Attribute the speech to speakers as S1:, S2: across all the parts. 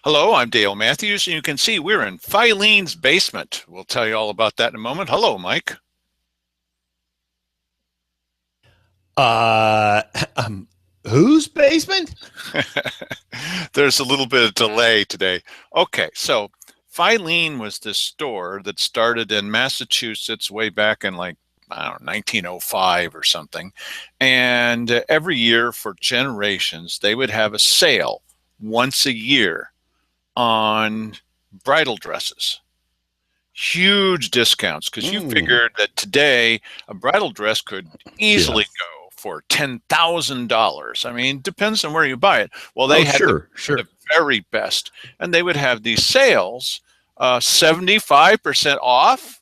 S1: Hello, I'm Dale Matthews, and you can see we're in Filene's basement. We'll tell you all about that in a moment. Hello, Mike.
S2: Uh, um, whose basement?
S1: There's a little bit of delay today. Okay, so Filene was this store that started in Massachusetts way back in like, I don't know, 1905 or something. And every year for generations, they would have a sale once a year on bridal dresses. Huge discounts because you
S2: Mm,
S1: figured that today a bridal dress could
S2: yeah.
S1: easily go for $10,000. I mean, depends on where you buy it. Well,
S2: Oh,
S1: they had
S2: sure,
S1: the
S2: sure.
S1: very best, and they would have these sales, 75% off.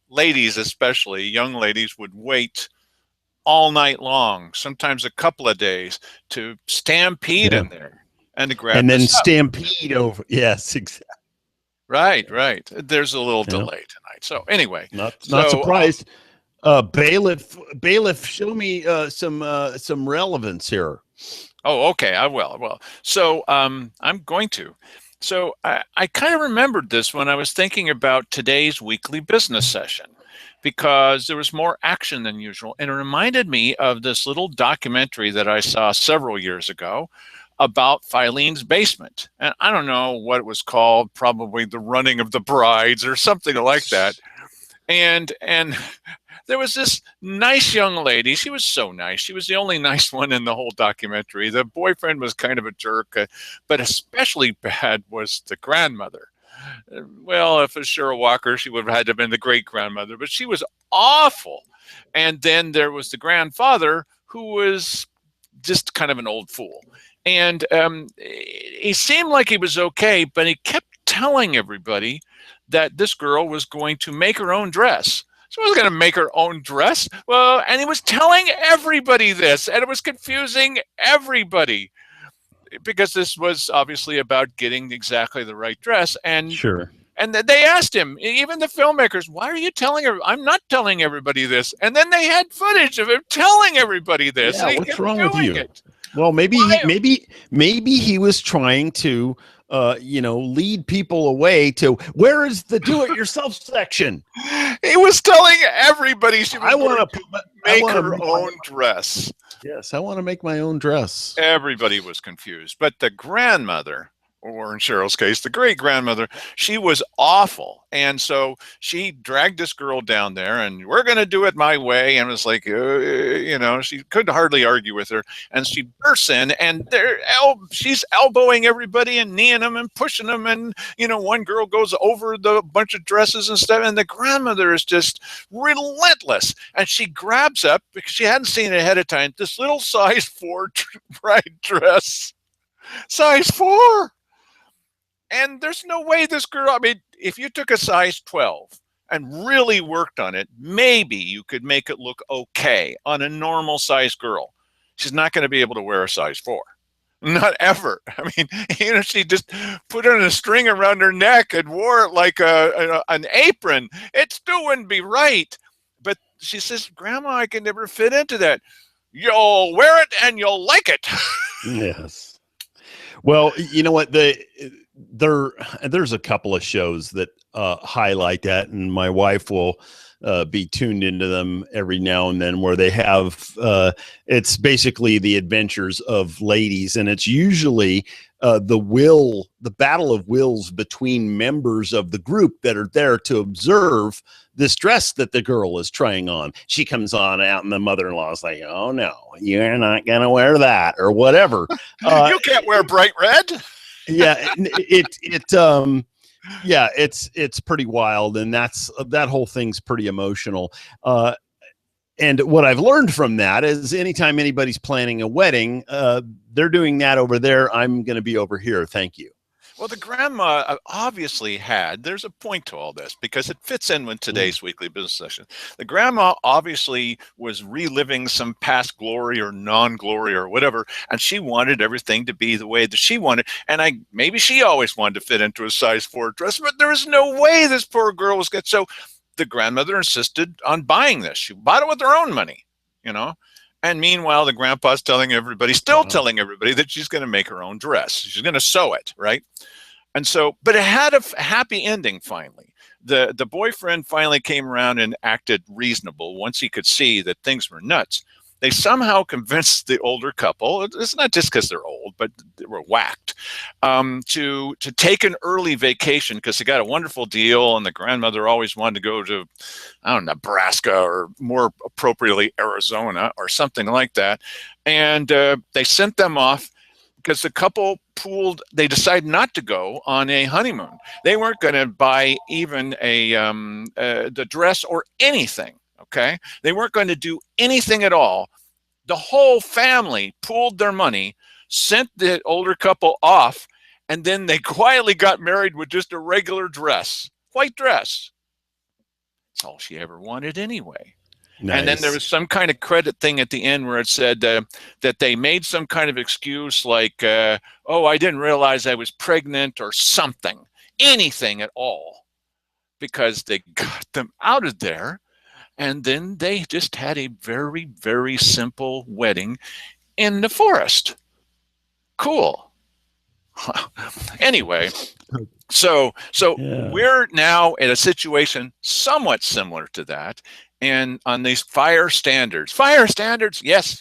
S1: Ladies, especially young ladies, would wait all night long, sometimes a couple of days, to stampede
S2: Yeah.
S1: in there and to grab
S2: And
S1: the
S2: then
S1: stuff.
S2: stampede over. Yes, exactly.
S1: Right, right. There's a little
S2: Yeah.
S1: delay tonight. So anyway,
S2: Not
S1: so
S2: surprised. Bailiff, show me some relevance here.
S1: oh, okay, I will. I will. So I'm going to. So I kind of remembered this when I was thinking about today's weekly business session because there was more action than usual. And it reminded me of this little documentary that I saw several years ago about Filene's basement. And I don't know what it was called, probably The Running of the Brides or something like that. And there was this nice young lady. She was so nice. She was the only nice one in the whole documentary. The boyfriend was kind of a jerk, but especially bad was the grandmother. Well, if it was Cheryl Walker, she would have had to have been the great grandmother, but she was awful. And then there was the grandfather who was just kind of an old fool. And he seemed like he was okay, but he kept telling everybody that this girl was going to make her own dress. She was going to make her own dress. Well, and he was telling everybody this, and it was confusing everybody because this was obviously about getting exactly the right dress.
S2: Sure.
S1: And they asked him, even the filmmakers, why are you telling her? I'm not telling everybody this. And then they had footage of him telling everybody this,
S2: Yeah,
S1: and he
S2: what's
S1: kept
S2: wrong with
S1: doing
S2: you?
S1: it.
S2: Well,
S1: Why?
S2: maybe he was trying to lead people away to where is the do-it-yourself section?
S1: He was telling everybody she was
S2: I
S1: going
S2: want to
S1: to
S2: I
S1: make
S2: want to
S1: her
S2: make my
S1: own dress.
S2: Yes, I want to make my own dress.
S1: Everybody was confused. But the grandmother, or in Cheryl's case, the great grandmother, she was awful. And so she dragged this girl down there and we're going to do it my way. And it was like, she could hardly argue with her. And she bursts in and she's elbowing everybody and kneeing them and pushing them. And, one girl goes over the bunch of dresses and stuff. And the grandmother is just relentless. And she grabs up, because she hadn't seen it ahead of time, this little size 4 bride dress. Size 4. And there's no way this girl, I mean, if you took a size 12 and really worked on it, maybe you could make it look okay on a normal size girl. She's not going to be able to wear a size 4. Not ever. I mean, she just put on a string around her neck and wore it like an apron. It still wouldn't be right. But she says, Grandma, I can never fit into that. You'll wear it and you'll like it.
S2: Yes. Well, you know what? There's a couple of shows that highlight that, and my wife will be tuned into them every now and then, where they have it's basically the adventures of ladies, and it's usually the battle of wills between members of the group that are there to observe this dress that the girl is trying on. She comes on out, and the mother-in-law is like, "Oh no, you're not gonna wear that," or whatever. Uh,
S1: You can't wear bright red.
S2: yeah, yeah, it's pretty wild, and that whole thing's pretty emotional. And what I've learned from that is anytime anybody's planning a wedding, they're doing that over there. I'm going to be over here. Thank you.
S1: Well, the grandma obviously there's a point to all this because it fits in with
S2: Mm.
S1: today's weekly business session. The grandma obviously was reliving some past glory or non-glory or whatever, and she wanted everything to be the way that she wanted. And maybe she always wanted to fit into a size 4 dress, but there was no way this poor girl was good. So the grandmother insisted on buying this. She bought it with her own money, you know. And meanwhile, the grandpa's telling everybody, still telling everybody, that she's going to make her own dress. She's going to sew it, right? And so, but it had a happy ending finally. The boyfriend finally came around and acted reasonable once he could see that things were nuts. They somehow convinced the older couple, it's not just because they're old, but they were whacked, to take an early vacation because they got a wonderful deal, and the grandmother always wanted to go to, I don't know, Nebraska, or more appropriately Arizona or something like that. And they sent them off because the couple they decided not to go on a honeymoon. They weren't going to buy even the dress or anything. Okay, they weren't going to do anything at all. The whole family pooled their money, sent the older couple off, and then they quietly got married with just a regular dress, white dress. That's all she ever wanted anyway. Nice. And then there was some kind of credit thing at the end where it said that they made some kind of excuse like, oh, I didn't realize I was pregnant or something, anything at all, because they got them out of there. And then they just had a very, very simple wedding in the forest. Cool. Anyway, so yeah. We're now in a situation somewhat similar to that. And on these fire standards, yes,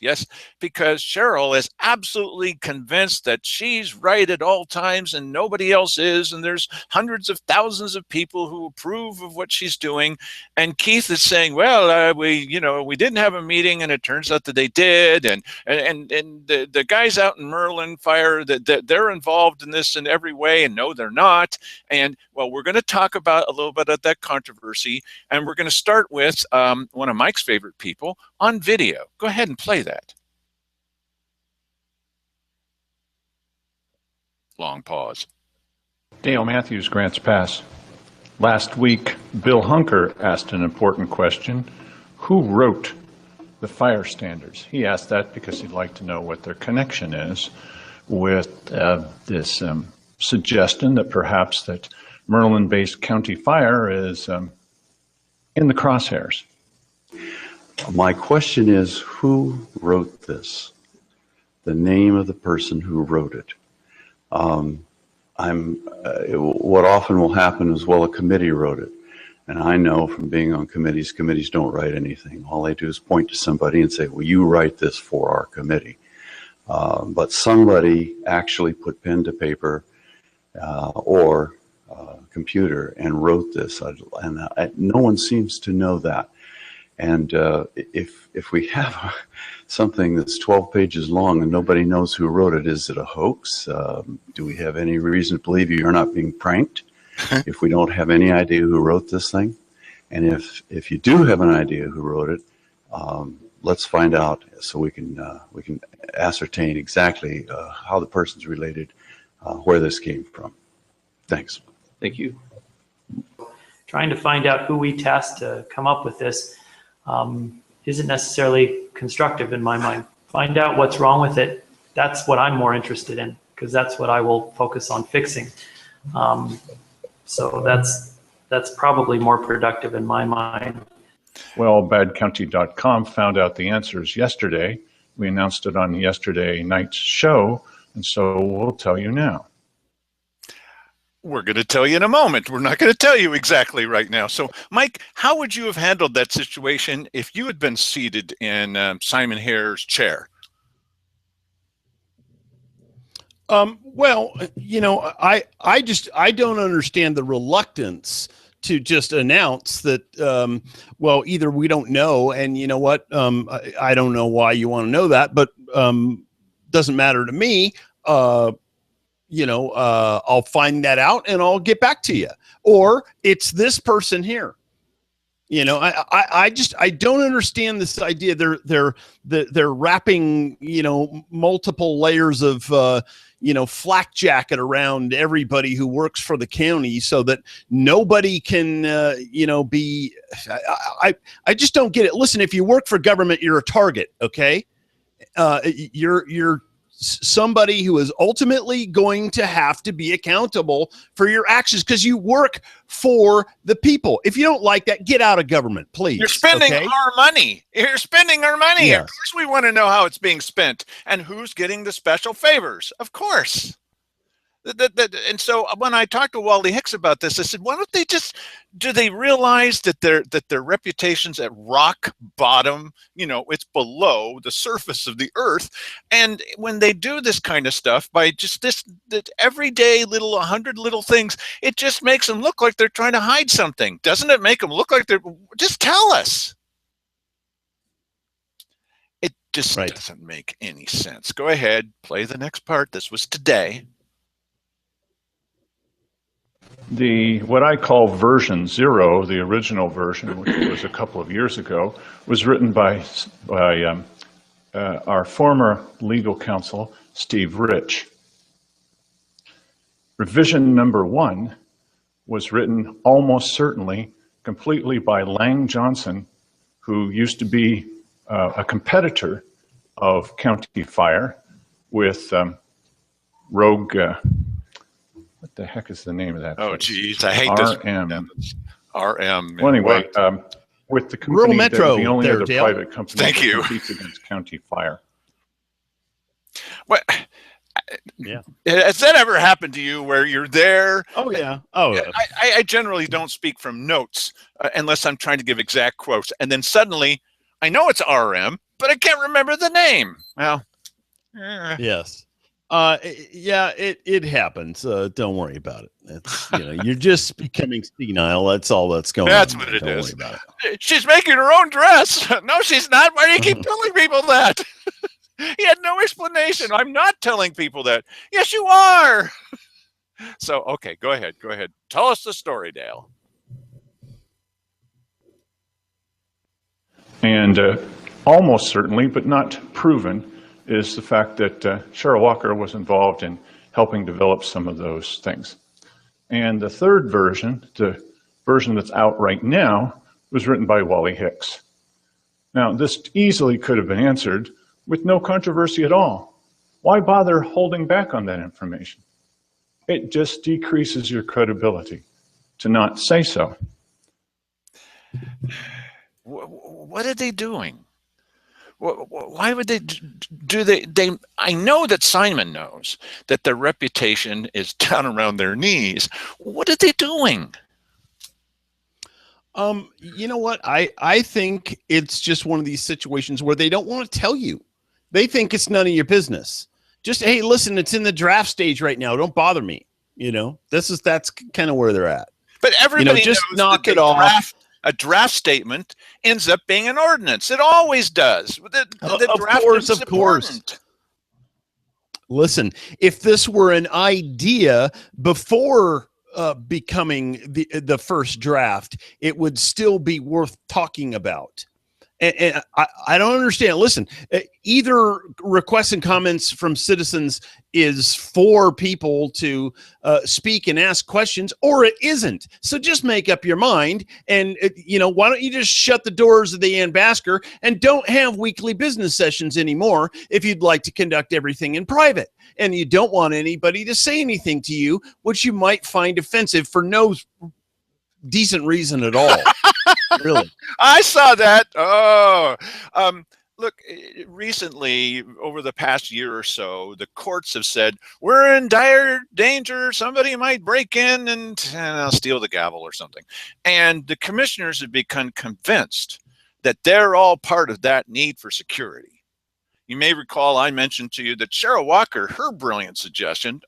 S1: because Cheryl is absolutely convinced that she's right at all times and nobody else is. And there's hundreds of thousands of people who approve of what she's doing. And Keith is saying, well, we didn't have a meeting, and it turns out that they did. And the guys out in Merlin Fire, that they're involved in this in every way. And no, they're not. And well, we're going to talk about a little bit of that controversy. And we're going to start with one of Mike's favorite people on video. Go ahead and play that. Long pause.
S3: Dale Matthews, Grants Pass. Last week, Bill Hunker asked an important question. Who wrote the fire standards? He asked that because he'd like to know what their connection is with this suggestion that perhaps that Merlin-based county fire is in the crosshairs.
S4: My question is, who wrote this? The name of the person who wrote it. What often will happen is, well, a committee wrote it. And I know from being on committees don't write anything. All they do is point to somebody and say, well, you write this for our committee. But somebody actually put pen to paper or computer and wrote this. And no one seems to know that. And if we have something that's 12 pages long and nobody knows who wrote it, is it a hoax? Do we have any reason to believe you're not being pranked if we don't have any idea who wrote this thing? And if you do have an idea who wrote it, let's find out so we can ascertain exactly how the person's related, where this came from. Thanks.
S5: Thank you. Trying to find out who we tasked to come up with this isn't necessarily constructive in my mind. Find out what's wrong with it. That's what I'm more interested in, because that's what I will focus on fixing. So that's probably more productive in my mind.
S3: Well, badcounty.com found out the answers yesterday. We announced it on yesterday night's show, and so we'll tell you now.
S1: We're going to tell you in a moment. We're not going to tell you exactly right now. So, Mike, how would you have handled that situation if you had been seated in Simon Hare's chair?
S2: Well, I don't understand the reluctance to just announce that, well, either we don't know, and you know what, I don't know why you want to know that, but doesn't matter to me. I'll find that out and I'll get back to you. Or it's this person here. I don't understand this idea. They're wrapping, multiple layers of, flak jacket around everybody who works for the county so that nobody can, be, I just don't get it. Listen, if you work for government, you're a target. Okay. You're somebody who is ultimately going to have to be accountable for your actions because you work for the people. If you don't like that, get out of government, please.
S1: You're spending our money. You're spending our money.
S2: Yes.
S1: Of course we want to know how it's being spent and who's getting the special favors. Of course. And so when I talked to Wally Hicks about this, I said, why don't they do they realize that their reputation's at rock bottom? It's below the surface of the earth. And when they do this kind of stuff by just this everyday 100 little things, it just makes them look like they're trying to hide something. Doesn't it make them look like just tell us? It just doesn't make any sense. Go ahead, play the next part. This was today.
S3: What I call version 0, the original version, which was a couple of years ago, was written by our former legal counsel, Steve Rich. Revision number 1 was written almost certainly completely by Lang Johnson, who used to be a competitor of County Fire with Rogue. What the heck is the name of that?
S1: Oh,
S3: place?
S1: geez, I hate
S3: RM.
S1: this. RM.
S3: Well, anyway, with the company
S2: Rural Metro,
S3: the only other
S2: Dale.
S3: private company
S1: Thank
S3: that
S1: you.
S3: competes against County Fire.
S1: What?
S2: Yeah.
S1: Has that ever happened to you where you're there?
S2: Oh, yeah. Oh, yeah.
S1: I generally don't speak from notes unless I'm trying to give exact quotes. And then suddenly I know it's RM, but I can't remember the name. Well,
S2: Yes. Yeah, it happens. Don't worry about it. It's, you're just becoming senile. That's all that's going on.
S1: That's what it
S2: Don't
S1: is.
S2: worry about it.
S1: She's making her own dress. No, she's not. Why do you keep telling people that? He had no explanation. I'm not telling people that. Yes, you are. So, okay, go ahead. Go ahead. Tell us the story, Dale.
S3: And almost certainly, but not proven, is the fact that Cheryl Walker was involved in helping develop some of those things. And the third version, the version that's out right now, was written by Wally Hicks. Now, this easily could have been answered with no controversy at all. Why bother holding back on that information? It just decreases your credibility to not say so.
S1: What are they doing? Why would they do they? I know that Simon knows that their reputation is down around their knees. What are they doing?
S2: You know what? I think it's just one of these situations where they don't want to tell you. They think it's none of your business. Just, hey, listen, it's in the draft stage right now. Don't bother me. That's kind of where they're at.
S1: But everybody
S2: just
S1: knows
S2: knock
S1: that
S2: it off.
S1: A draft statement ends up being an ordinance. It always does. The draft is
S2: of course.
S1: important.
S2: Listen, if this were an idea before becoming the first draft, it would still be worth talking about. And I don't understand. Listen, either requests and comments from citizens is for people to speak and ask questions, or it isn't. So just make up your mind. And, why don't you just shut the doors of the Ann Basker and don't have weekly business sessions anymore if you'd like to conduct everything in private. And you don't want anybody to say anything to you, which you might find offensive for no decent reason at all. Really?
S1: I saw that. Oh, look, recently, over the past year or so, the courts have said, we're in dire danger. Somebody might break in and steal the gavel or something. And the commissioners have become convinced that they're all part of that need for security. You may recall I mentioned to you that Cheryl Walker, her brilliant suggestion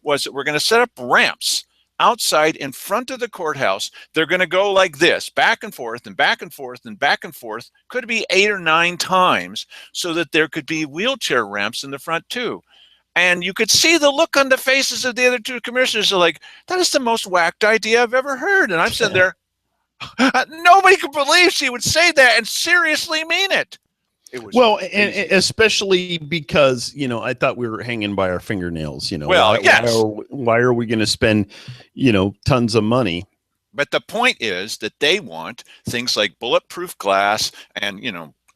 S1: was that we're going to set up ramps outside in front of the courthouse. They're going to go like this, back and forth and back and forth and back and forth, could be 8 or 9 times, so that there could be wheelchair ramps in the front too. And you could see the look on the faces of the other 2 commissioners. They're like, that is the most whacked idea I've ever heard. And I'm sitting there, nobody could believe she would say that and seriously mean it.
S2: Well, and especially because, I thought we were hanging by our fingernails,
S1: Well, yes.
S2: Why are we going to spend, tons of money?
S1: But the point is that they want things like bulletproof glass and,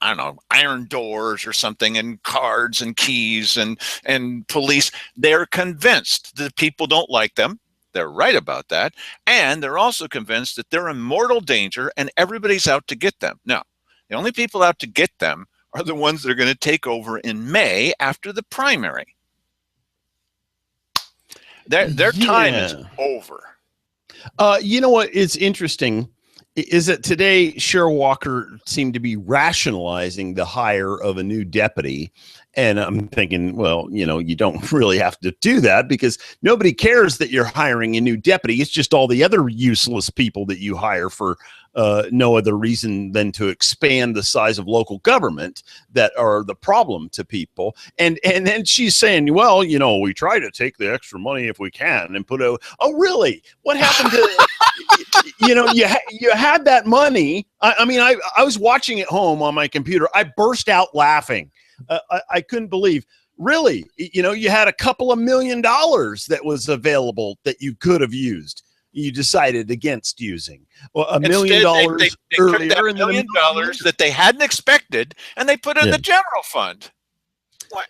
S1: I don't know, iron doors or something, and cards and keys and police. They're convinced that people don't like them. They're right about that. And they're also convinced that they're in mortal danger and everybody's out to get them. Now, the only people out to get them are the ones that are going to take over in May after the primary. Their time is over.
S2: You know what is interesting is that today Cheryl Walker seemed to be rationalizing the hire of a new deputy. And I'm thinking, well, you know, you don't really have to do that because nobody cares that you're hiring a new deputy. It's just all the other useless people that you hire for no other reason than to expand the size of local government that are the problem to people. And then she's saying, well, you know, we try to take the extra money if we can and put oh, really? What happened to, you know, you had that money. I mean, I was watching at home on my computer. I burst out laughing. I couldn't believe, really, you know, you had a couple of $1 million that was available that you could have used. You decided against using. Well, $1 million earlier.
S1: They took that $1 million that they hadn't expected and they put it in the general fund. What?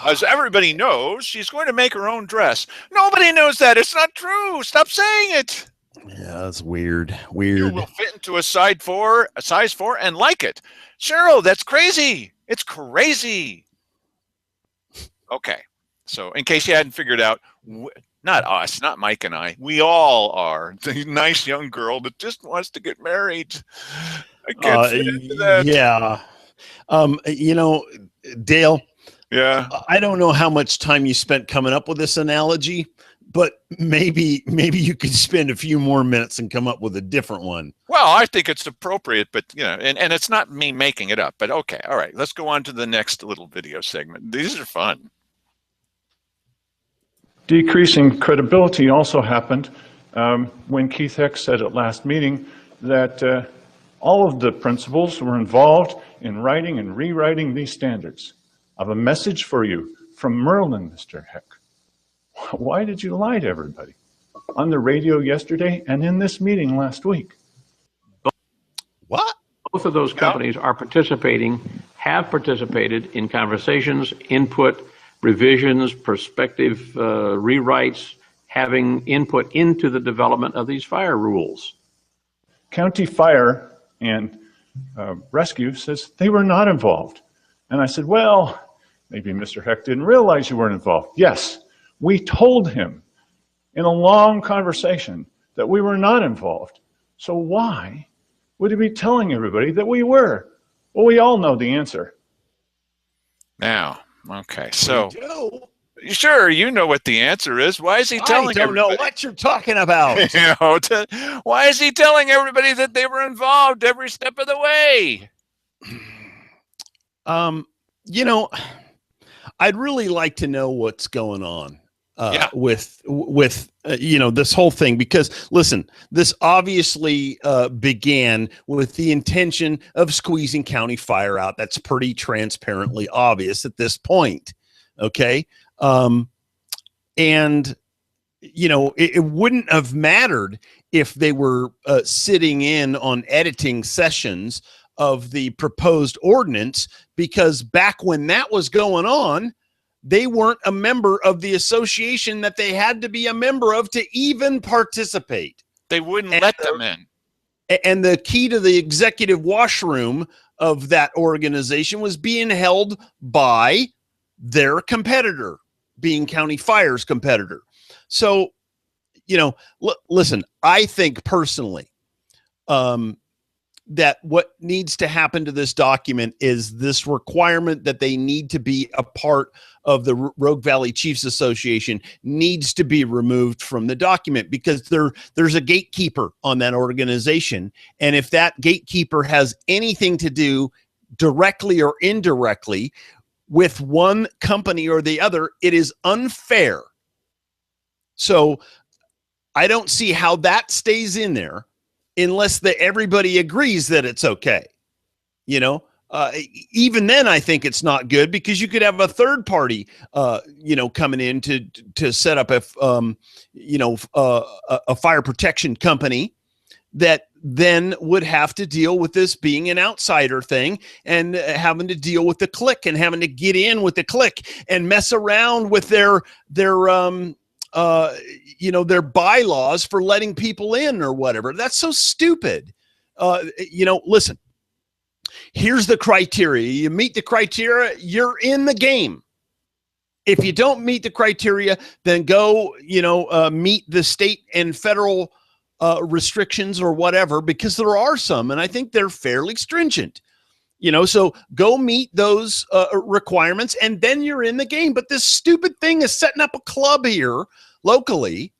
S1: As everybody knows, she's going to make her own dress. Nobody knows that. It's not true. Stop saying it.
S2: Yeah, that's weird.
S1: You will fit into a size 4, and like it. Cheryl, that's crazy. It's crazy. Okay. So in case you hadn't figured out, not us, not Mike and I, we all are the nice young girl that just wants to get married. I can't fit into that.
S2: Yeah. You know, Dale.
S1: Yeah.
S2: I don't know how much time you spent coming up with this analogy, but maybe you could spend a few more minutes and come up with a different one.
S1: Well, I think it's appropriate, but you know, and it's not me making it up, but okay. All right. Let's go on to the next little video segment. These are fun.
S3: Decreasing credibility also happened when Keith Heck said at last meeting that all of the principals were involved in writing and rewriting these standards. I have a message for you from Merlin, Mr. Heck. Why did you lie to everybody on the radio yesterday and in this meeting last week?
S2: What?
S6: Both of those companies are have participated in conversations, input, revisions, perspective rewrites, having input into the development of these fire rules.
S3: County Fire and Rescue says they were not involved. And I said, well, maybe Mr. Heck didn't realize you weren't involved. Yes, we told him in a long conversation that we were not involved. So why would he be telling everybody that we were? Well, we all know the answer.
S1: Now, okay, so sure, you know what the answer is. Why is he telling everybody?
S2: I don't know what you're talking about.
S1: You know, why is he telling everybody that they were involved every step of the way?
S2: You know, I'd really like to know what's going on with you know, this whole thing, because listen, this obviously began with the intention of squeezing County Fire out. That's pretty transparently obvious at this point. Okay. And you know, it wouldn't have mattered if they were sitting in on editing sessions of the proposed ordinance, because back when that was going on, they weren't a member of the association that they had to be a member of to even participate.
S1: They wouldn't let them in.
S2: And the key to the executive washroom of that organization was being held by their competitor, being County Fire's competitor. So, you know, listen, I think personally, that what needs to happen to this document is this requirement that they need to be a part of the Rogue Valley Chiefs Association needs to be removed from the document, because there's a gatekeeper on that organization. And if that gatekeeper has anything to do directly or indirectly with one company or the other, it is unfair. So I don't see how that stays in there unless everybody agrees that it's okay. You know, even then I think it's not good, because you could have a third party, you know, coming in to set up a fire protection company that then would have to deal with this being an outsider thing and having to deal with the clique and having to get in with the clique and mess around with their bylaws for letting people in or whatever. That's so stupid. Listen, here's the criteria. You meet the criteria, you're in the game. If you don't meet the criteria, then go, meet the state and federal restrictions or whatever, because there are some, and I think they're fairly stringent. So go meet those requirements, and then you're in the game. But this stupid thing is setting up a club here locally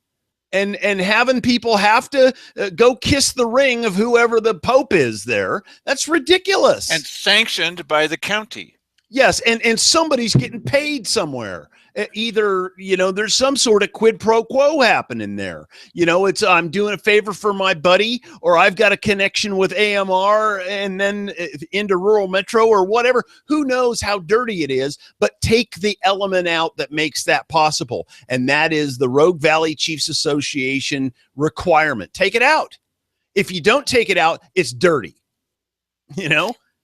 S2: and having people have to go kiss the ring of whoever the Pope is there. That's ridiculous.
S1: And sanctioned by the county.
S2: Yes, and somebody's getting paid somewhere. Either, there's some sort of quid pro quo happening there. It's I'm doing a favor for my buddy, or I've got a connection with AMR and then into rural metro or whatever. Who knows how dirty it is, but take the element out that makes that possible. And that is the Rogue Valley Chiefs Association requirement. Take it out. If you don't take it out, it's dirty.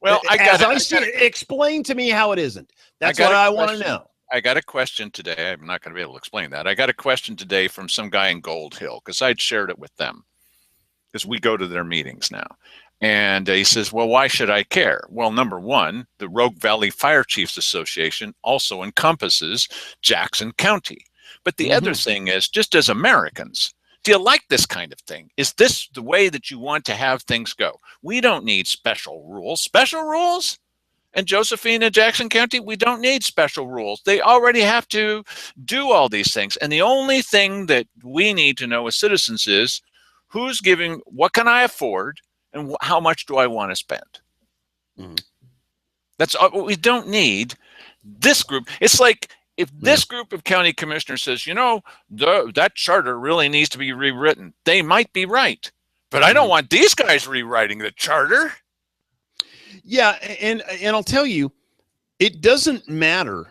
S1: Well,
S2: explain to me how it isn't. That's what I want to know.
S1: I got a question today. I'm not going to be able to explain that. I got a question today from some guy in Gold Hill because I'd shared it with them because we go to their meetings now. And he says, well, why should I care? Well, number one, the Rogue Valley Fire Chiefs Association also encompasses Jackson County. But the other thing is, just as Americans, do you like this kind of thing? Is this the way that you want to have things go? We don't need special rules. Special rules? And Josephine and Jackson County, we don't need special rules. They already have to do all these things. And the only thing that we need to know as citizens is who's giving, what can I afford, and how much do I want to spend? That's all. We don't need this group. It's like if this group of county commissioners says, that charter really needs to be rewritten, they might be right. But I don't want these guys rewriting the charter.
S2: Yeah, and I'll tell you, it doesn't matter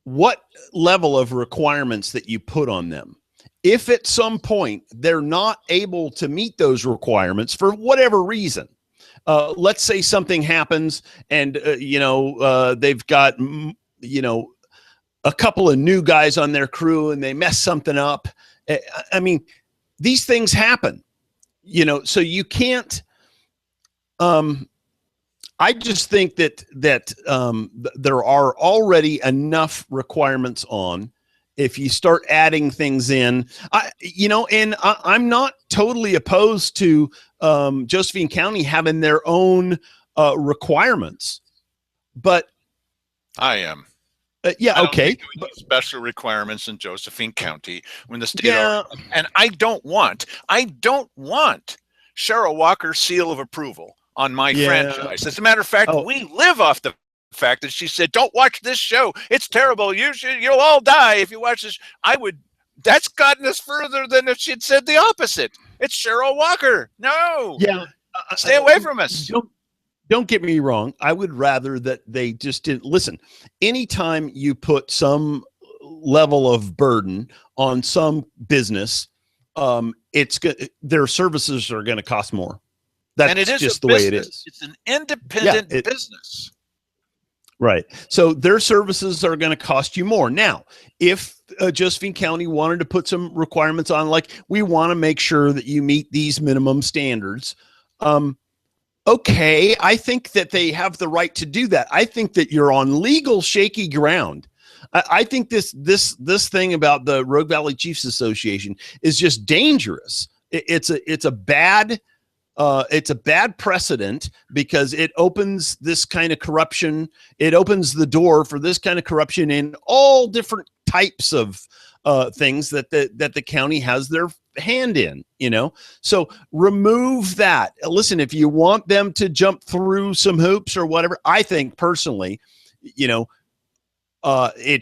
S2: what level of requirements that you put on them. If at some point they're not able to meet those requirements for whatever reason, let's say something happens and, they've got, a couple of new guys on their crew and they mess something up. I mean, these things happen, so you can't, I just think that there are already enough requirements on. If you start adding things in, I'm not totally opposed to Josephine County having their own requirements, but
S1: I am.
S2: Okay.
S1: Special requirements in Josephine County when the state and I don't want Cheryl Walker's seal of approval on my franchise. As a matter of fact, we live off the fact that she said, "Don't watch this show. It's terrible. You'll all die if you watch this." That's gotten us further than if she'd said the opposite. It's Cheryl Walker. No.
S2: Yeah.
S1: Stay away from us.
S2: Don't get me wrong. I would rather that they just didn't listen. Anytime you put some level of burden on some business, their services are going to cost more. That's just the way it is.
S1: It's an independent business.
S2: Right. So their services are going to cost you more. Now, if Josephine County wanted to put some requirements on, like we want to make sure that you meet these minimum standards, okay, I think that they have the right to do that. I think that you're on legal shaky ground. I think this thing about the Rogue Valley Chiefs Association is just dangerous. It's a bad precedent because it opens this kind of corruption. It opens the door for this kind of corruption in all different types of things that the county has their hand in, so remove that. Listen, if you want them to jump through some hoops or whatever, I think personally, it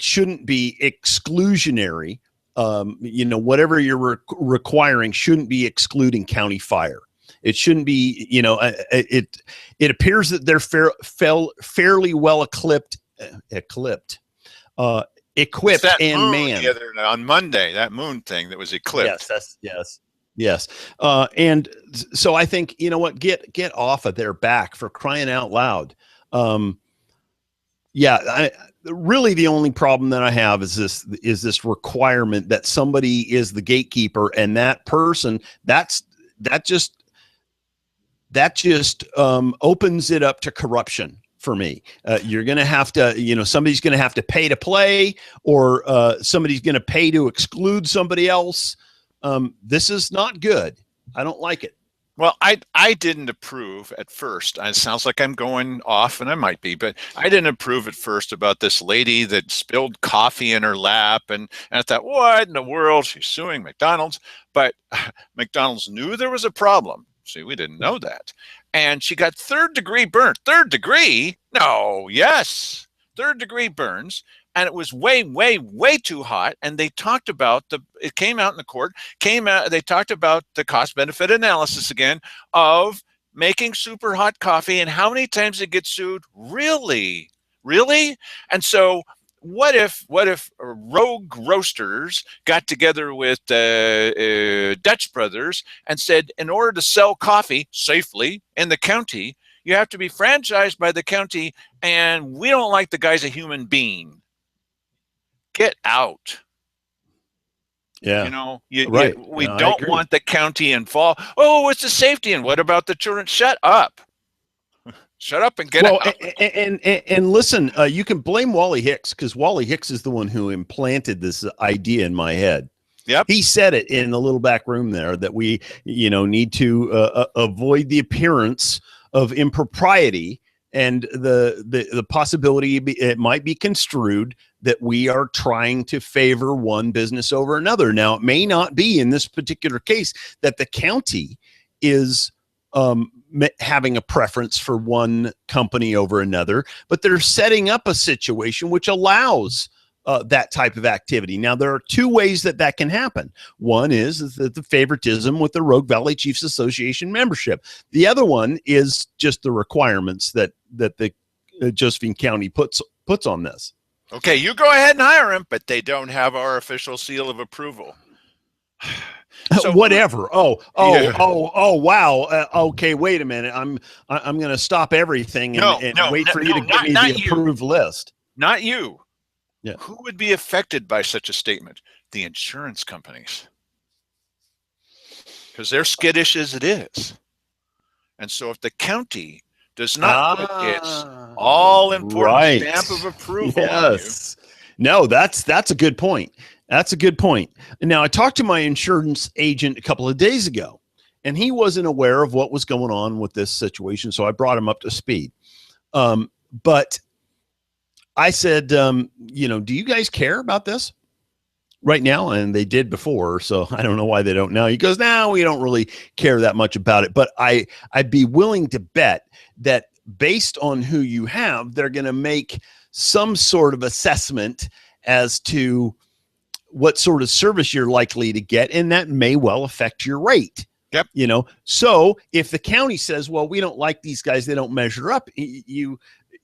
S2: shouldn't be exclusionary. Whatever you're requiring shouldn't be excluding county fire. It shouldn't be, it appears that they're fairly well equipped and manned.
S1: On Monday, that moon thing that was eclipsed.
S2: Yes. Yes. And so I think, you know what, get off of their back, for crying out loud. Really the only problem that I have is this requirement that somebody is the gatekeeper, and that person that just opens it up to corruption for me. You're going to have to, somebody's going to have to pay to play, or somebody's going to pay to exclude somebody else. This is not good. I don't like it.
S1: Well, I didn't approve at first. It sounds like I'm going off, and I might be, but I didn't approve at first about this lady that spilled coffee in her lap. And I thought, what in the world? She's suing McDonald's. But McDonald's knew there was a problem. See, we didn't know that. And she got third-degree burn. Third degree? No, yes. Third-degree burns. And it was way, way, way too hot. And they talked about it came out in the court, they talked about the cost benefit analysis again of making super hot coffee and how many times it gets sued. Really? And so what if rogue roasters got together with Dutch brothers and said, in order to sell coffee safely in the county, you have to be franchised by the county, and we don't like the guy's a human being. Get out.
S2: Yeah.
S1: We don't want the county involved. Oh, it's a safety. And what about the children? Shut up. Shut up and get out.
S2: And listen, you can blame Wally Hicks, because Wally Hicks is the one who implanted this idea in my head.
S1: Yep.
S2: He said it in the little back room there, that we, need to avoid the appearance of impropriety and the possibility it might be construed that we are trying to favor one business over another. Now, it may not be in this particular case that the county is having a preference for one company over another, but they're setting up a situation which allows that type of activity. Now, there are two ways that can happen. One is the favoritism with the Rogue Valley Chiefs Association membership. The other one is just the requirements that the Josephine County puts on this.
S1: Okay, you go ahead and hire him, but they don't have our official seal of approval.
S2: So whatever. Wow. Okay, wait a minute. I'm going to stop everything and wait for you to give me the approved list.
S1: Not you.
S2: Yeah.
S1: Who would be affected by such a statement? The insurance companies, because they're skittish as it is. And so if the county does not put its all-important stamp of approval on you.
S2: No, that's a good point. That's a good point. Now, I talked to my insurance agent a couple of days ago, and he wasn't aware of what was going on with this situation, so I brought him up to speed. But I said, do you guys care about this right now? And they did before, so I don't know why they don't now. He goes, no, we don't really care that much about it. But I'd be willing to bet that based on who you have, they're going to make some sort of assessment as to what sort of service you're likely to get, and that may well affect your rate.
S1: Yep.
S2: So if the county says, well, we don't like these guys, they don't measure up,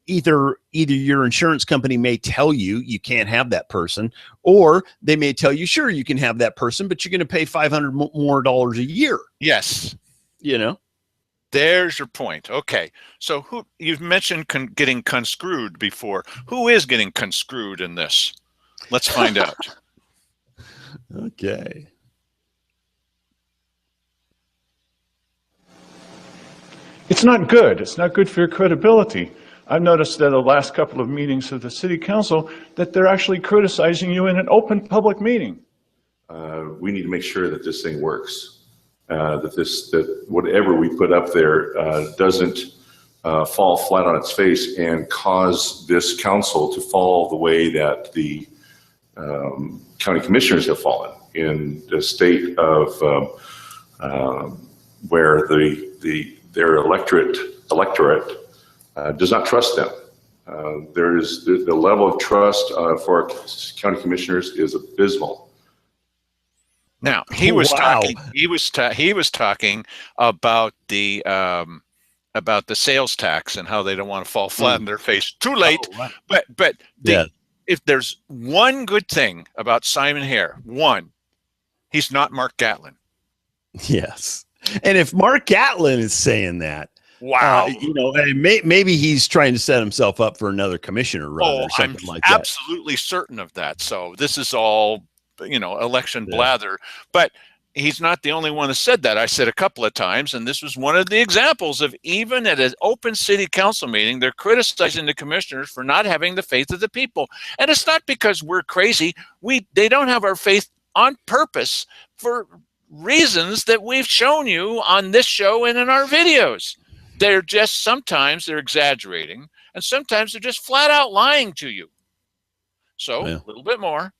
S2: either your insurance company may tell you can't have that person, or they may tell you, sure, you can have that person, but you're going to pay $500 more a year.
S1: Yes.
S2: There's
S1: your point. Okay. So you've mentioned getting conscrewed before. Who is getting conscrewed in this? Let's find out.
S2: Okay.
S3: It's not good. It's not good for your credibility. I've noticed that the last couple of meetings of the city council that they're actually criticizing you in an open public meeting.
S7: We need to make sure that this thing works. That whatever we put up there doesn't fall flat on its face and cause this council to fall the way that the county commissioners have fallen in the state of where their electorate does not trust them. There's the level of trust for our county commissioners is abysmal.
S1: Now he was talking. He was talking about the sales tax and how they don't want to fall flat in their face. Too late.
S2: Oh, wow.
S1: But if there's one good thing about Simon Hare, he's not Mark Gatlin.
S2: Yes. And if Mark Catlin is saying that,
S1: Wow.
S2: maybe he's trying to set himself up for another commissioner run or something
S1: I'm
S2: like that.
S1: absolutely certain of that. So this is all, election
S2: Yeah.
S1: blather. But he's not the only one that said that. I said a couple of times, and this was one of the examples of even at an open city council meeting, they're criticizing the commissioners for not having the faith of the people. And it's not because we're crazy. They don't have our faith on purpose for reasons that we've shown you on this show and in our videos. They're just, sometimes they're exaggerating, and sometimes they're just flat out lying to you. So
S2: Yeah.
S1: a little bit more.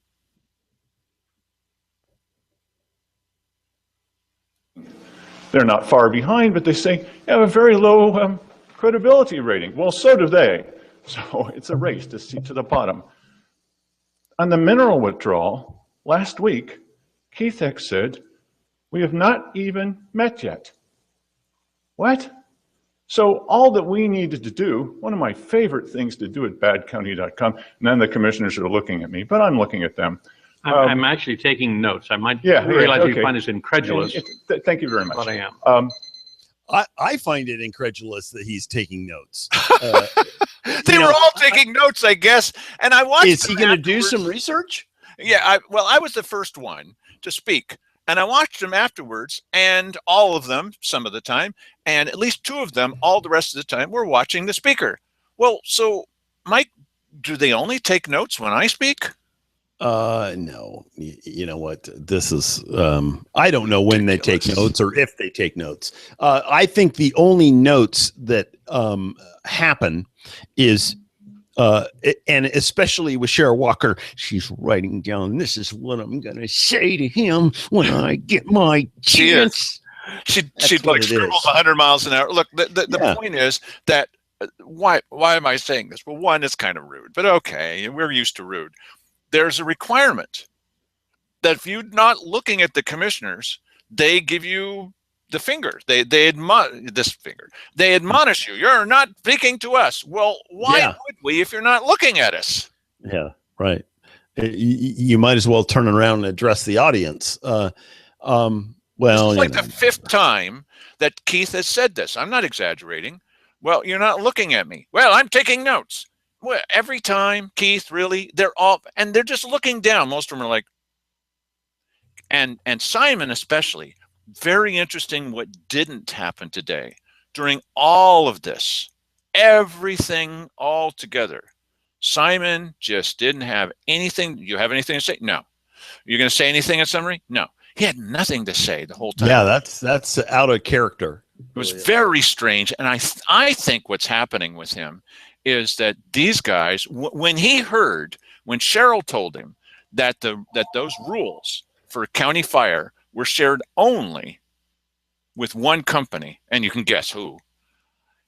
S3: They're not far behind, but they say you have a very low credibility rating. Well, so do they. So it's a race to the bottom. On the mineral withdrawal, last week, Keith Hicks said, we have not even met yet. What? So all that we needed to do, one of my favorite things to do at badcounty.com, and then the commissioners are looking at me, but I'm looking at them.
S6: I'm actually taking notes. I might
S3: Yeah,
S6: realize
S3: okay.
S6: you find this incredulous,
S3: Thank you very much.
S6: but I am.
S2: I find it incredulous that he's taking notes.
S1: They were all taking notes, I guess. And I watched.
S2: Is he going to do some research?
S1: Yeah. I was the first one to speak, and I watched them afterwards, and all of them, some of the time, and at least two of them, all the rest of the time, were watching the speaker. Well, so Mike, do they only take notes when I speak?
S2: No. You know what? This is, I don't know when they take notes or if they take notes. I think the only notes that happen is, and especially with Cheryl Walker, she's writing down, this is what I'm going to say to him when I get my chance.
S1: She'd like scribbles 100 miles an hour. Look, the point is that why am I saying this? Well, one, it's kind of rude, but okay, we're used to rude. There's a requirement that if you're not looking at the commissioners, they give you the finger. They admonish you. You're not speaking to us. Well, why would we if you're not looking at us?
S2: Yeah, right. You might as well turn around and address the audience. Well,
S1: this is like the fifth time that Keith has said this. I'm not exaggerating. Well, you're not looking at me. Well, I'm taking notes. Well, every time, Keith, really, they're just looking down. Most of them are like, and Simon especially, very interesting what didn't happen today. During all of this, everything all together, Simon just didn't have anything. You have anything to say? No. You're going to say anything in summary? No. He had nothing to say the whole time.
S2: Yeah, that's out of character.
S1: It was very strange. And I think what's happening with him is that these guys, when Cheryl told him that those rules for county fire were shared only with one company, and you can guess who,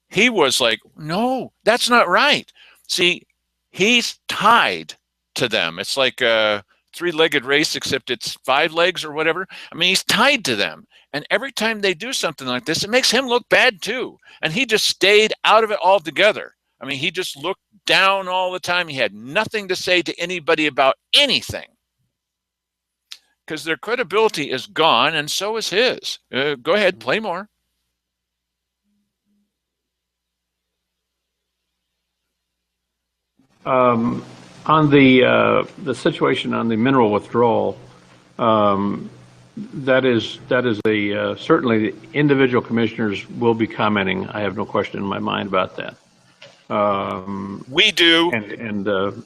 S1: he was like, no, that's not right. See, he's tied to them. It's like a three-legged race, except it's 5 legs or whatever. I mean, he's tied to them. And every time they do something like this, it makes him look bad too. And he just stayed out of it altogether. I mean, he just looked down all the time. He had nothing to say to anybody about anything because their credibility is gone, and so is his. Go ahead, play more.
S6: On the situation on the mineral withdrawal, that is a certainly the individual commissioners will be commenting. I have no question in my mind about that.
S1: We do.
S6: And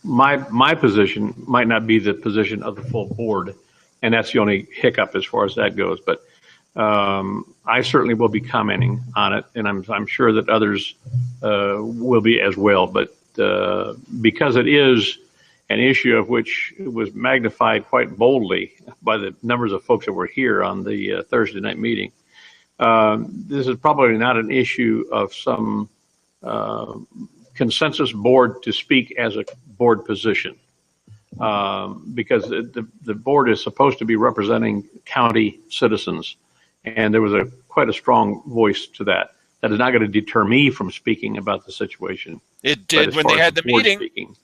S6: my position might not be the position of the full board, and that's the only hiccup as far as that goes. But I certainly will be commenting on it, and I'm sure that others will be as well. But because it is an issue of which was magnified quite boldly by the numbers of folks that were here on the Thursday night meeting, this is probably not an issue of some consensus board to speak as a board position, because the board is supposed to be representing county citizens, and there was quite a strong voice to that. That is not going to deter me from speaking about the situation.
S1: It did when they had the meeting.
S6: Speaking,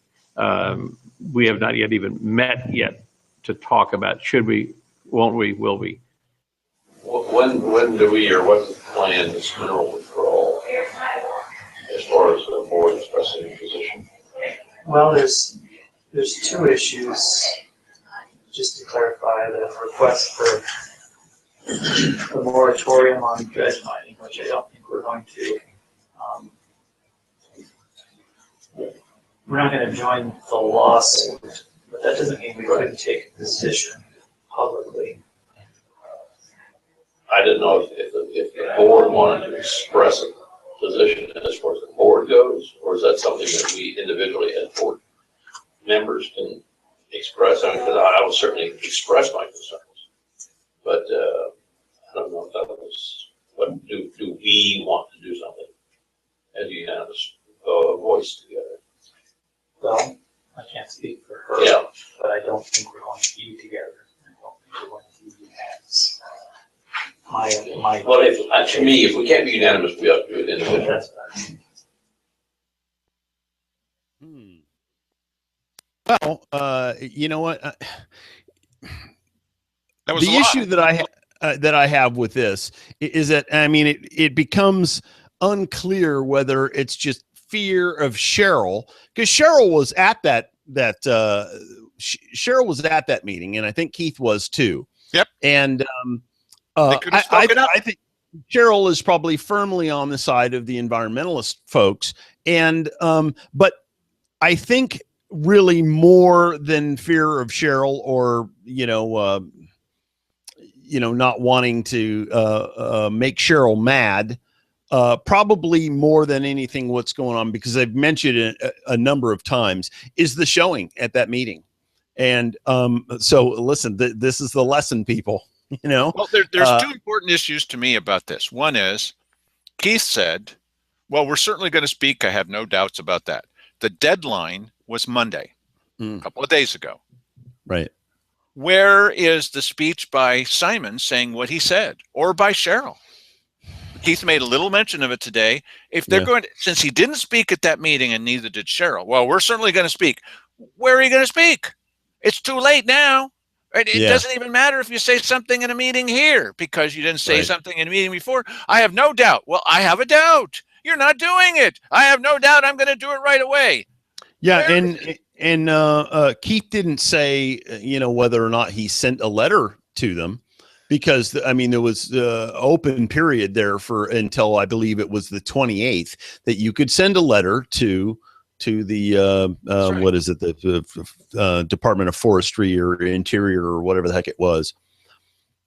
S6: we have not yet even met yet to talk about should we, won't we, will we. When do we, or what's the plan, this mineral withdrawal, as far as the board expressing a position?
S5: Well, there's two issues. Just to clarify, the request for a moratorium on dredge mining, which I don't think we're going to. We're not going to join the lawsuit, but that doesn't mean we couldn't take a position publicly.
S6: I didn't know if the board wanted to express a position as far as the board goes, or is that something that we individually as board members can express? I mean, because I will certainly express my concerns, but I don't know if that was, what do we want to do something as a unanimous voice together?
S5: Well, I can't speak for her,
S6: Yeah.
S5: but I don't think we're going to be together. I don't think we're going to be as my.
S6: Well, to me, if we can't be unanimous, we have to do it individually.
S5: That's what I mean.
S2: Well, you know what?
S1: That was
S2: The issue that I have with this is that, I mean, it becomes unclear whether it's just fear of Cheryl, because Cheryl was at Cheryl was at that meeting, and I think Keith was too.
S1: Yep.
S2: And I think Cheryl is probably firmly on the side of the environmentalist folks, and but I think really more than fear of Cheryl, or not wanting to make Cheryl mad, probably more than anything what's going on, because I've mentioned it a number of times, is the showing at that meeting. And so listen, this is the lesson, people.
S1: Well, there's two important issues to me about this. One is Keith said, well, we're certainly going to speak. I have no doubts about that. The deadline was Monday, a couple of days ago.
S2: Right.
S1: Where is the speech by Simon saying what he said, or by Cheryl? Keith made a little mention of it today. If they're going to, since he didn't speak at that meeting and neither did Cheryl, well, we're certainly going to speak. Where are you going to speak? It's too late now. Right? It doesn't even matter if you say something in a meeting here because you didn't say something in a meeting before. I have no doubt. Well, I have a doubt. You're not doing it. I have no doubt I'm going to do it right away.
S2: Yeah, and Keith didn't say, whether or not he sent a letter to them, because I mean there was open period there until I believe it was the 28th that you could send a letter to the what is it, the Department of Forestry or Interior or whatever the heck it was,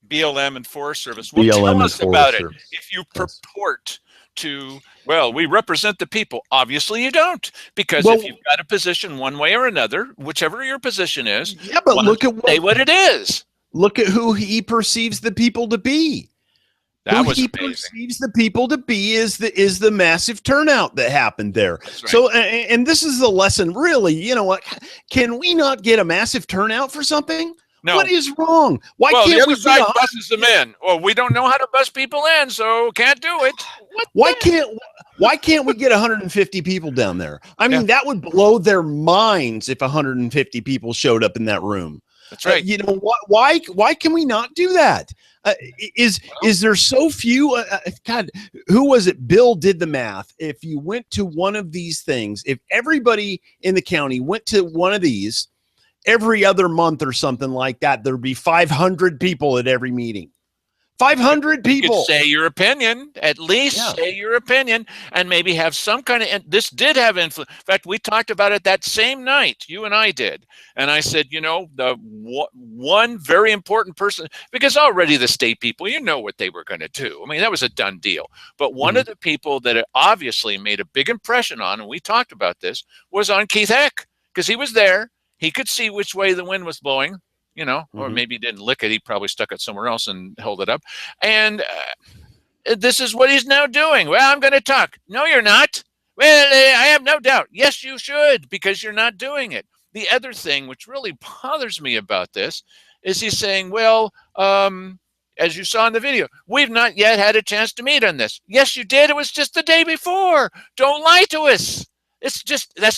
S1: BLM and Forest Service. Well,
S2: BLM
S1: tell us about it.
S2: Service.
S1: If you purport to, well, we represent the people. Obviously you don't, because if you've got a position one way or another, whichever your position is,
S2: but look at
S1: what it is.
S2: Look at who he perceives the people to be.
S1: That
S2: who
S1: was
S2: he
S1: amazing.
S2: Perceives the people to be is the massive turnout that happened there.
S1: That's right.
S2: So, and this is the lesson, really. You know what? Can we not get a massissive turnout for something?
S1: No.
S2: What is wrong? Why
S1: well,
S2: can't
S1: the other
S2: we
S1: side buses them in? Well, we don't know how to bus people in, so can't do it.
S2: Why can't we get 150 people down there? I mean, that would blow their minds if 150 people showed up in that room.
S1: That's right.
S2: Why can we not do that? Is there so few? God, who was it? Bill did the math. If you went to one of these things, if everybody in the county went to one of these every other month or something like that, there'd be 500 people at every meeting. 500 people.
S1: You could say your opinion, at least say your opinion, and maybe have some kind of, this did have influence. In fact, we talked about it that same night, you and I did. And I said, the one very important person, because already the state people, what they were going to do. I mean, that was a done deal. But one of the people that it obviously made a big impression on, and we talked about this, was on Keith Heck, because he was there. He could see which way the wind was blowing. Or maybe he didn't lick it. He probably stuck it somewhere else and held it up. And this is what he's now doing. Well, I'm going to talk. No, you're not. Well, I have no doubt. Yes, you should, because you're not doing it. The other thing which really bothers me about this is he's saying, well, as you saw in the video, we've not yet had a chance to meet on this. Yes, you did. It was just the day before. Don't lie to us. That's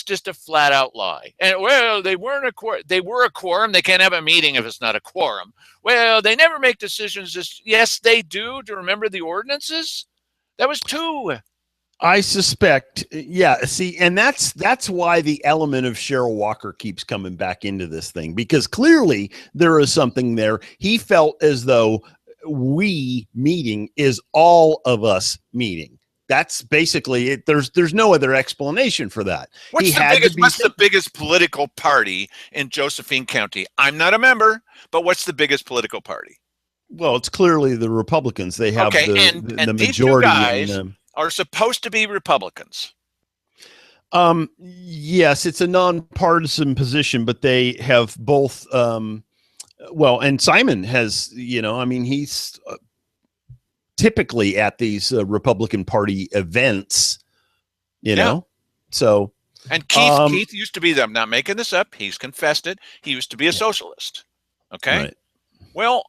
S1: just a flat out lie. And well, they weren't a quorum. They were a quorum. They can't have a meeting if it's not a quorum. Well, they never make decisions. Yes, they do. To remember the ordinances. That was 2.
S2: I suspect, yeah. See, and that's why the element of Cheryl Walker keeps coming back into this thing, because clearly there is something there. He felt as though we meeting is all of us meeting. That's basically it. There's no other explanation for that.
S1: What's the biggest political party in Josephine County? I'm not a member, but what's the biggest political party?
S2: Well, it's clearly the Republicans. They have the
S1: these
S2: majority.
S1: Two guys are supposed to be Republicans.
S2: Yes, it's a nonpartisan position, but they have both. Well, and Simon has, he's typically at these Republican Party events, know, so.
S1: And Keith used to be them. I'm not making this up. He's confessed it. He used to be a socialist. Okay. Right. Well,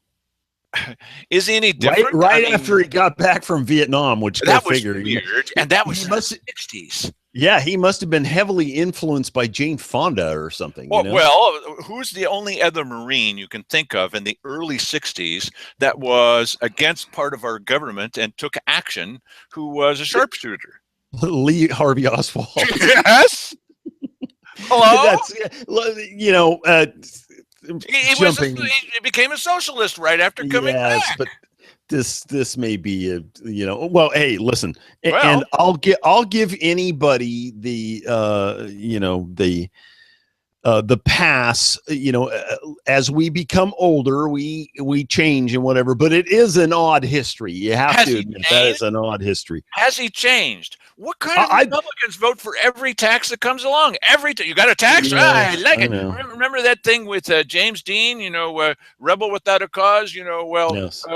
S1: is he any different?
S2: Right after he got back from Vietnam, which
S1: that was weird, and that was in the 60s.
S2: Yeah, he must have been heavily influenced by Jane Fonda or something.
S1: Well, who's the only other Marine you can think of in the early 60s that was against part of our government and took action, who was a sharpshooter?
S2: Lee Harvey Oswald.
S1: Yes. Hello? He became a socialist right after coming back. But
S2: this may be well, hey, listen, and I'll give anybody the pass, as we become older, we change and whatever, but it is an odd history. You have to admit that is an odd history.
S1: Has he changed? What kind of Republicans vote for every tax that comes along? You got a tax? I like it. Remember that thing with James Dean, rebel without a cause? Yes.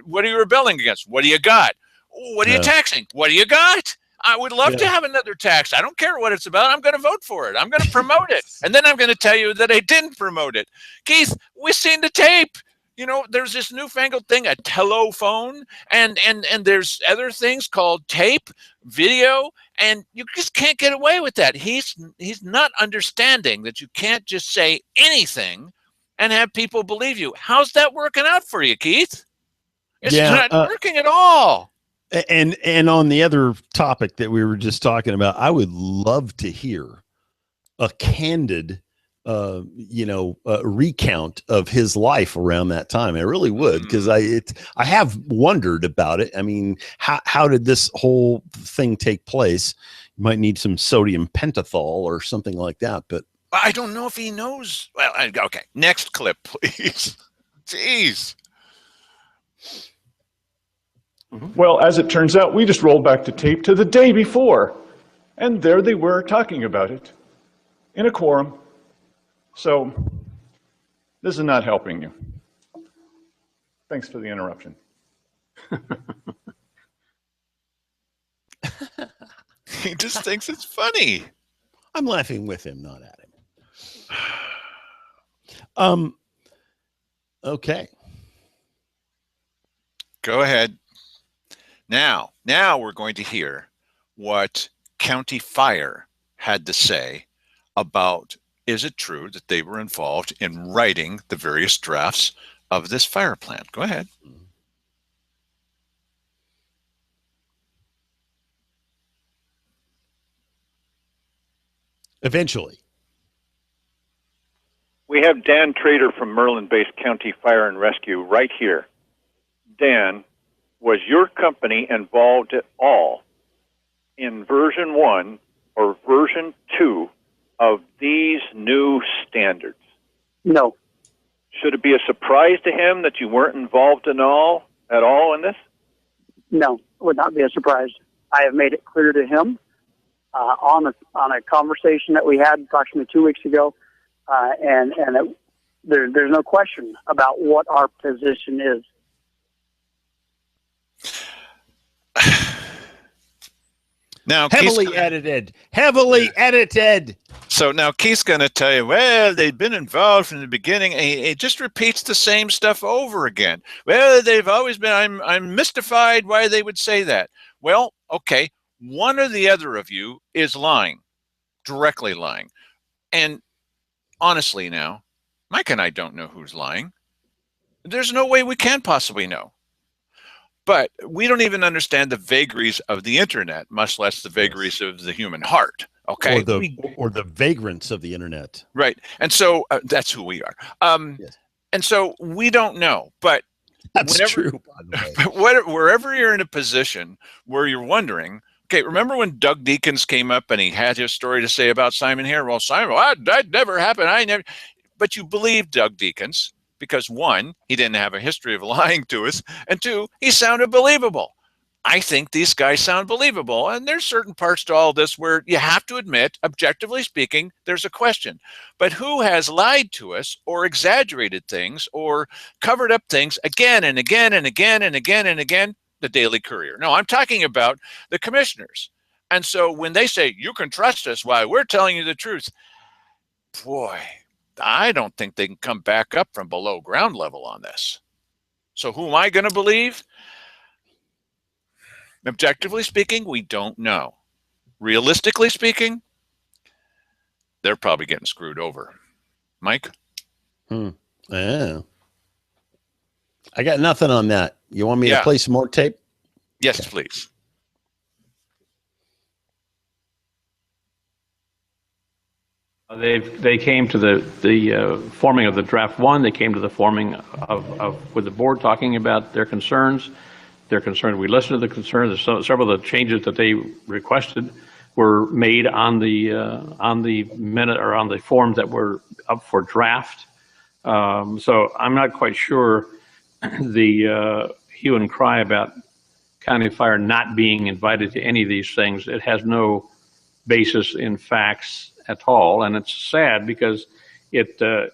S1: What are you rebelling against? What do you got? What are you taxing? What do you got? I would love to have another tax. I don't care what it's about. I'm going to vote for it. I'm going to promote it. And then I'm going to tell you that I didn't promote it. Keith, we've seen the tape. There's this newfangled thing, a telephone, and there's other things called tape, video, and you just can't get away with that. He's not understanding that you can't just say anything and have people believe you. How's that working out for you, Keith? It's not working at all.
S2: And on the other topic that we were just talking about, I would love to hear a candid recount of his life around that time. I really would, because I have wondered about it. I mean, how did this whole thing take place? You might need some sodium pentothal or something like that, but
S1: I don't know if he knows. Well, okay, next clip, please. Jeez.
S3: Well, as it turns out, we just rolled back the tape to the day before, and there they were talking about it in a quorum. So this is not helping you. Thanks for the interruption.
S1: He just thinks it's funny.
S2: I'm laughing with him, not at him. Okay.
S1: Go ahead. Now we're going to hear what County Fire had to say about, is it true that they were involved in writing the various drafts of this fire plan? Go ahead.
S2: Eventually.
S8: We have Dan Trader from Merlin-based County Fire and Rescue right here. Dan, was your company involved at all in version 1 or version 2 of these new standards?
S9: No.
S8: Should it be a surprise to him that you weren't involved at all in this?
S9: No, it would not be a surprise. I have made it clear to him on a conversation that we had approximately 2 weeks ago, there's no question about what our position is.
S1: Now,
S2: heavily edited.
S1: So now Keith's going to tell you, well, they've been involved from the beginning. And he just repeats the same stuff over again. Well, they've always been, I'm mystified why they would say that. Well, okay, one or the other of you is lying. directly lying. And honestly now, Mike and I don't know who's lying. There's no way we can possibly know. But we don't even understand the vagaries of the internet, much less the vagaries of the human heart. Okay.
S2: Or the vagrants of the internet.
S1: Right. And so that's who we are.
S2: Yes.
S1: And so we don't know, but
S2: That's true, by the way.
S1: but wherever you're in a position where you're wondering, okay, remember when Doug Deakins came up and he had his story to say about Simon here? Well, Simon, that never happened. But you believe Doug Deakins because one, he didn't have a history of lying to us, and two, he sounded believable. I think these guys sound believable. And there's certain parts to all this where you have to admit, objectively speaking, there's a question. But who has lied to us or exaggerated things or covered up things again and again and again and again and again? The Daily Courier. No, I'm talking about the commissioners. And so when they say, you can trust us, why, we're telling you the truth. Boy, I don't think they can come back up from below ground level on this. So who am I going to believe? Objectively speaking, we don't know. Realistically speaking, they're probably getting screwed over. Mike?
S2: Yeah. I got nothing on that. You want me to play some more tape?
S1: Yes,
S2: okay.
S1: Please.
S6: They came to the forming of the draft one. They came to the forming of with the board talking about their concerns. They're concerned. We listened to the concerns. Several of the changes that they requested were made on the minute or on the forms that were up for draft. So I'm not quite sure the hue and cry about County Fire not being invited to any of these things. It has no basis in facts at all, and it's sad because the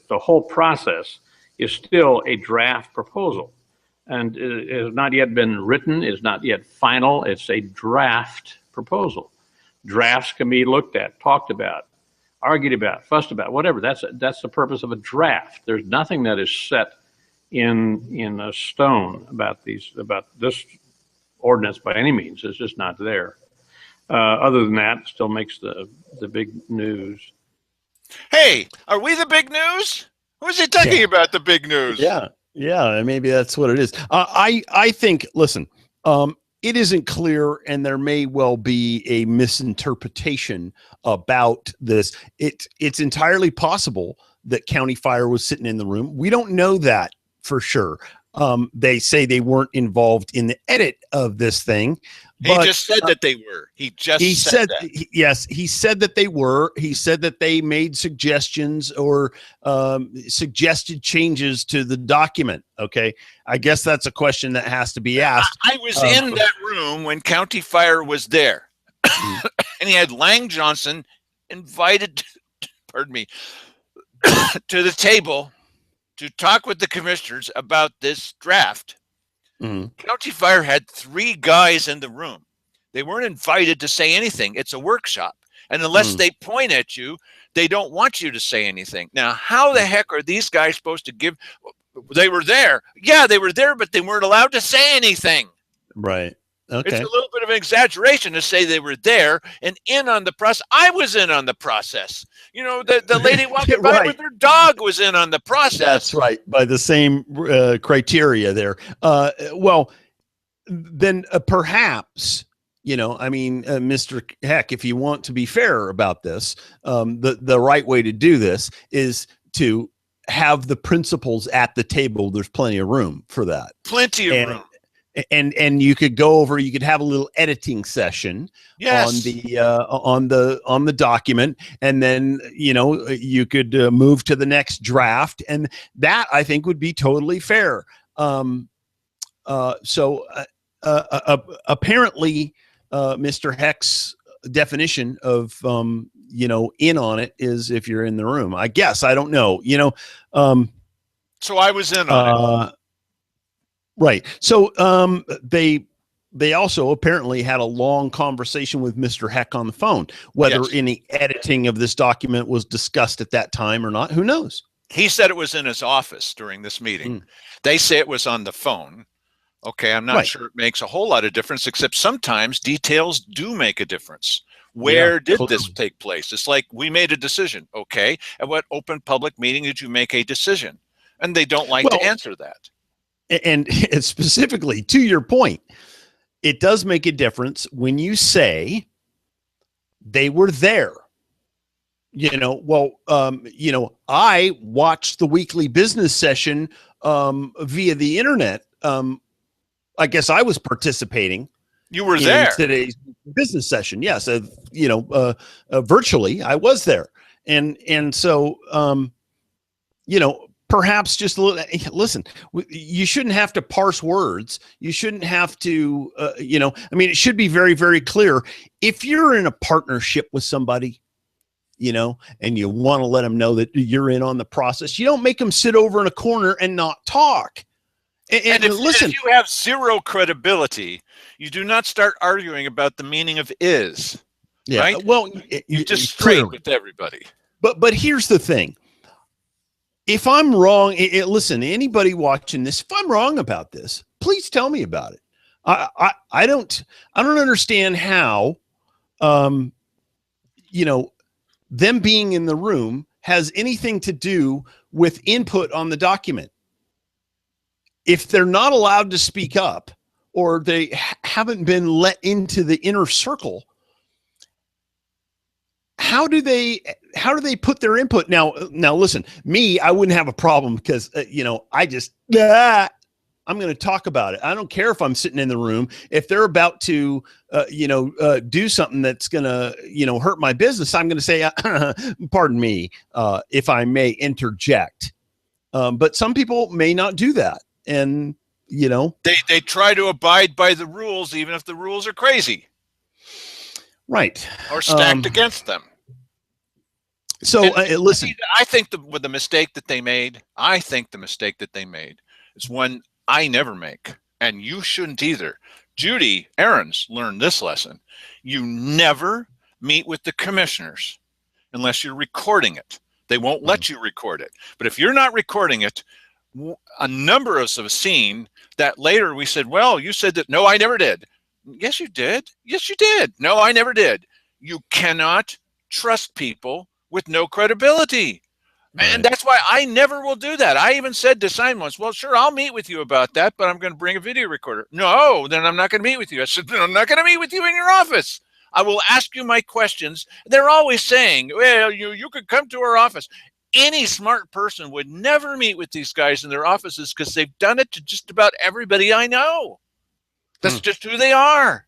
S6: whole process is still a draft proposal. And it has not yet been written, is not yet final. It's a draft proposal. Drafts can be looked at, talked about, argued about, fussed about, whatever. That's the purpose of a draft. There's nothing that is set in a stone about this ordinance by any means. It's just not there. Other than that, it still makes the big news.
S1: Hey, are we the big news? Who's he talking about the big news?
S2: Yeah, maybe that's what it is. I think, listen, it isn't clear, and there may well be a misinterpretation about this. It's entirely possible that County Fire was sitting in the room. We don't know that for sure. They say they weren't involved in the edit of this thing.
S1: He just said that they were. He said that.
S2: Yes, he said that they were. He said that they made suggestions or suggested changes to the document. Okay, I guess that's a question that has to be asked.
S1: I was in that room when County Fire was there, and he had Lang Johnson invited, pardon me, to the table to talk with the commissioners about this draft. County Fire had 3 guys in the room. They weren't invited to say anything. It's a workshop. And unless they point at you, they don't want you to say anything. Now, how the heck are these guys supposed to give? They were there. Yeah, they were there, but they weren't allowed to say anything.
S2: Right. Okay.
S1: It's a little bit of an exaggeration to say they were there and in on the process. I was in on the process. You know, the lady walking by with her dog was in on the process.
S2: That's right. By the same criteria there. Well, then perhaps, you know, I mean, Mr. Heck, if you want to be fair about this, the right way to do this is to have the principals at the table. There's plenty of room for that.
S1: Plenty of room.
S2: And you could go over, you could have a little editing session on the document, and then, you know, you could move to the next draft, and that I think would be totally fair. So apparently Mr. Heck's definition of you know, in on it is if you're in the room. I guess, I don't know, you know.
S1: So I was in on it.
S2: Right. So they also apparently had a long conversation with Mr. Heck on the phone. Whether any editing of this document was discussed at that time or not, who knows?
S1: He said it was in his office during this meeting. They say it was on the phone. Okay, I'm not sure it makes a whole lot of difference, except sometimes details do make a difference. Where did this
S2: totally.
S1: take place? It's like we made a decision. Okay. At what open public meeting did you make a decision? And they don't like to
S2: Well,
S1: answer that.
S2: and specifically to your point, it does make a difference when you say they were there. I watched the weekly business session via the internet. I guess I was participating.
S1: You were
S2: in
S1: there.
S2: Today's business session. Yes. Virtually I was there. And so, perhaps just listen, you shouldn't have to parse words. You shouldn't have to, it should be very, very clear. If you're in a partnership with somebody, and you want to let them know that you're in on the process, you don't make them sit over in a corner and not talk. And listen,
S1: if you have zero credibility, you do not start arguing about the meaning of is.
S2: yeah,
S1: right?
S2: well,
S1: You just straight with everybody.
S2: But here's the thing. If I'm wrong, listen, anybody watching this, if I'm wrong about this, please tell me about it. I don't understand how, them being in the room has anything to do with input on the document. If they're not allowed to speak up or they haven't been let into the inner circle, how do they put their input? Now listen, I wouldn't have a problem because, I'm going to talk about it. I don't care if I'm sitting in the room. If they're about to, do something that's going to, hurt my business, I'm going to say, pardon me, if I may interject. But some people may not do that. And,
S1: they try to abide by the rules, even if the rules are crazy.
S2: Right.
S1: Or stacked against them.
S2: So listen,
S1: I think the mistake that they made is one I never make, and you shouldn't either. Judy Aarons learned this lesson. You never meet with the commissioners unless you're recording it. They won't let you record it. But if you're not recording it, a number of us have seen that later we said, well, you said that. No, I never did. Yes, you did. Yes, you did. No, I never did. You cannot trust people with no credibility. And that's why I never will do that. I even said to Simon once, well, sure, I'll meet with you about that, but I'm going to bring a video recorder. No, then I'm not going to meet with you. I said, I'm not going to meet with you in your office. I will ask you my questions. They're always saying, well, you could come to our office. Any smart person would never meet with these guys in their offices because they've done it to just about everybody I know. That's just who they are.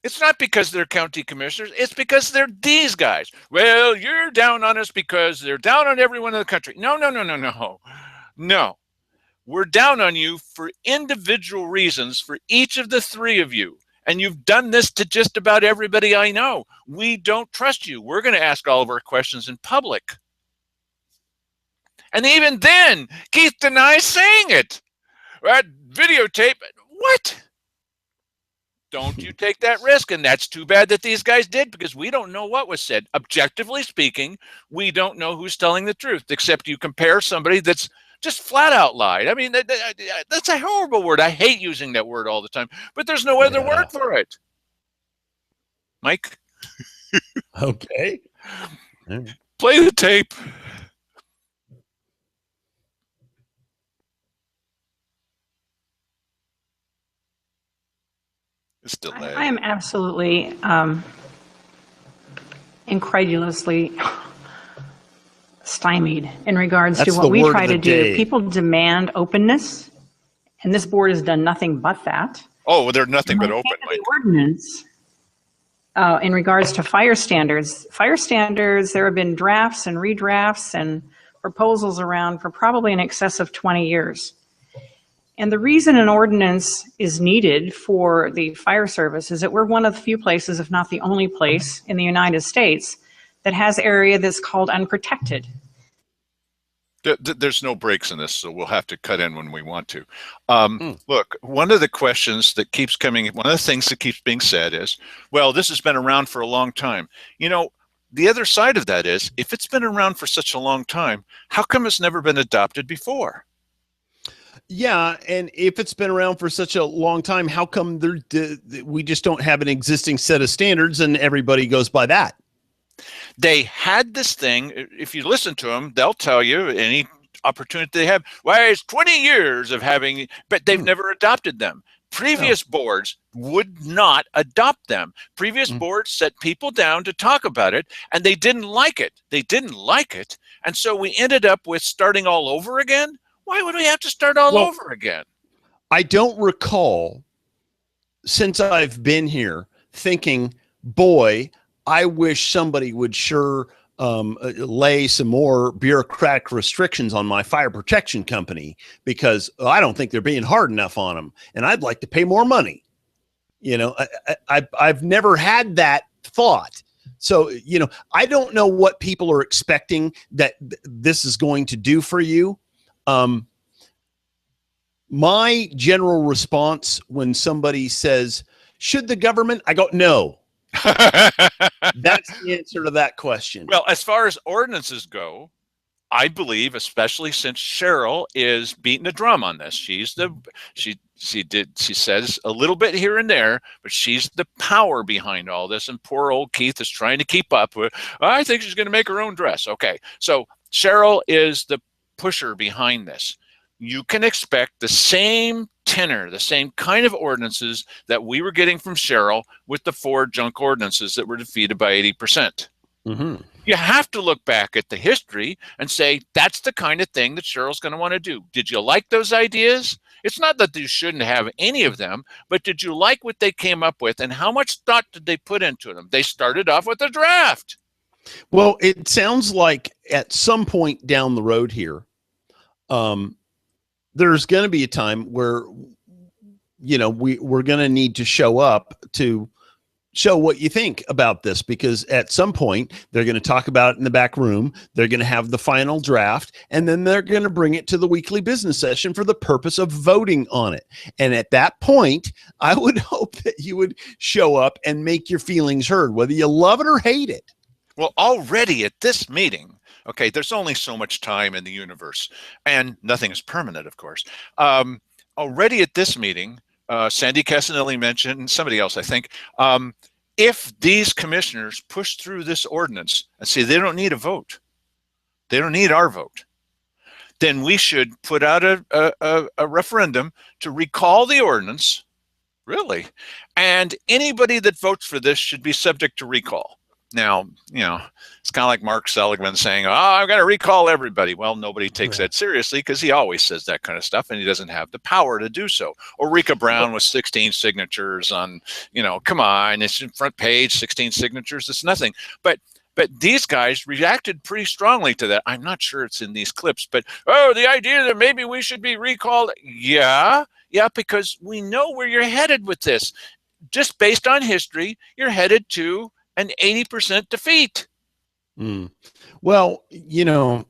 S1: It's not because they're county commissioners. It's because they're these guys. Well, you're down on us because they're down on everyone in the country. No. No. We're down on you for individual reasons for each of the three of you. And you've done this to just about everybody I know. We don't trust you. We're going to ask all of our questions in public. And even then, Keith denies saying it. Right? Videotape. What? Don't you take that risk. And that's too bad that these guys did, because we don't know what was said. Objectively speaking, we don't know who's telling the truth, except you compare somebody that's just flat out lied. I mean, that's a horrible word. I hate using that word all the time, but there's no other word for it. Mike?
S2: Okay.
S1: Play the tape. It's delayed.
S10: I am absolutely incredulously stymied in regards to what we try to do. People demand openness, and this board has done nothing but that.
S1: Oh, well, they're nothing but open.
S10: The ordinance in regards to fire standards. Fire standards, there have been drafts and redrafts and proposals around for probably in excess of 20 years. And the reason an ordinance is needed for the fire service is that we're one of the few places, if not the only place in the United States, that has area that's called unprotected.
S1: There's no breaks in this, so we'll have to cut in when we want to. Look, one of the questions that keeps coming, one of the things that keeps being said is, well, this has been around for a long time. You know, the other side of that is, if it's been around for such a long time, how come it's never been adopted before?
S2: Yeah, and if it's been around for such a long time, how come we just don't have an existing set of standards and everybody goes by that?
S1: They had this thing. If you listen to them, they'll tell you any opportunity they have. Well, it's 20 years of having, but they've never adopted them. Previous boards would not adopt them. Previous boards set people down to talk about it, and they didn't like it. They didn't like it. And so we ended up with starting all over again. Why would we have to start all over again?
S2: I don't recall, since I've been here, thinking, boy, I wish somebody would sure lay some more bureaucratic restrictions on my fire protection company, because I don't think they're being hard enough on them, and I'd like to pay more money. You know, I've never had that thought. So, you know, I don't know what people are expecting that this is going to do for you. My general response when somebody says, should the government? I go, no. That's the answer to that question.
S1: Well, as far as ordinances go, I believe, especially since Cheryl is beating the drum on this, she says a little bit here and there, but she's the power behind all this. And poor old Keith is trying to keep up with, I think she's going to make her own dress. Okay. So Cheryl is the pusher behind this. You can expect the same tenor, the same kind of ordinances that we were getting from Cheryl with the 4 junk ordinances that were defeated by 80%. You have to look back at the history and say, that's the kind of thing that Cheryl's going to want to do. Did you like those ideas? It's not that you shouldn't have any of them, but did you like what they came up with, and how much thought did they put into them? They started off with a draft.
S2: Well, it sounds like at some point down the road here, there's going to be a time where, you know, we're going to need to show up to show what you think about this, because at some point they're going to talk about it in the back room. They're going to have the final draft, and then they're going to bring it to the weekly business session for the purpose of voting on it. And at that point, I would hope that you would show up and make your feelings heard, whether you love it or hate it.
S1: Well, already at this meeting, okay, there's only so much time in the universe, and nothing is permanent, of course. Already at this meeting, Sandy Casanelli mentioned, and somebody else, I think, if these commissioners push through this ordinance and say they don't need a vote, they don't need our vote, then we should put out a referendum to recall the ordinance, really, and anybody that votes for this should be subject to recall. Now, you know, it's kind of like Mark Seligman saying, oh, I've got to recall everybody. Well, nobody takes that seriously, because he always says that kind of stuff, and he doesn't have the power to do so. Or Rika Brown with 16 signatures on, you know, come on, it's in front page, 16 signatures, it's nothing. But these guys reacted pretty strongly to that. I'm not sure it's in these clips, but, oh, the idea that maybe we should be recalled. Yeah, because we know where you're headed with this. Just based on history, you're headed to an 80% defeat.
S2: Well, you know,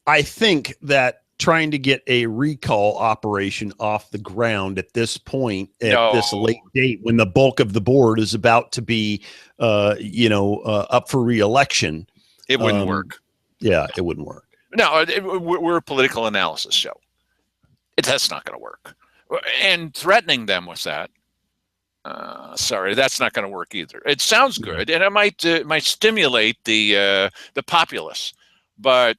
S2: I think that trying to get a recall operation off the ground at this point, at this late date, when the bulk of the board is about to be, up for re-election,
S1: it wouldn't work.
S2: Yeah, it wouldn't work.
S1: No, we're a political analysis show. That's not going to work. And threatening them with that, sorry, that's not going to work either. It sounds good, and it might stimulate the populace, but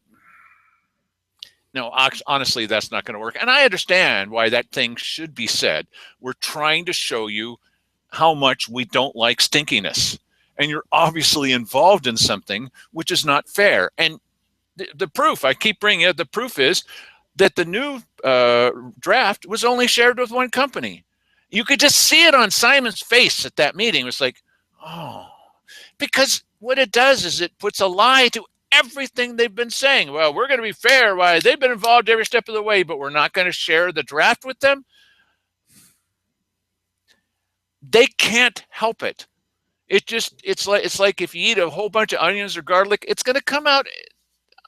S1: no, honestly, that's not going to work. And I understand why that thing should be said. We're trying to show you how much we don't like stinkiness, and you're obviously involved in something which is not fair. And the proof, I keep bringing it, the proof is that the new draft was only shared with one company. You could just see it on Simon's face at that meeting. It was like, oh, because what it does is it puts a lie to everything they've been saying. Well, we're going to be fair. Why, they've been involved every step of the way, but we're not going to share the draft with them. They can't help it. It's like if you eat a whole bunch of onions or garlic, it's going to come out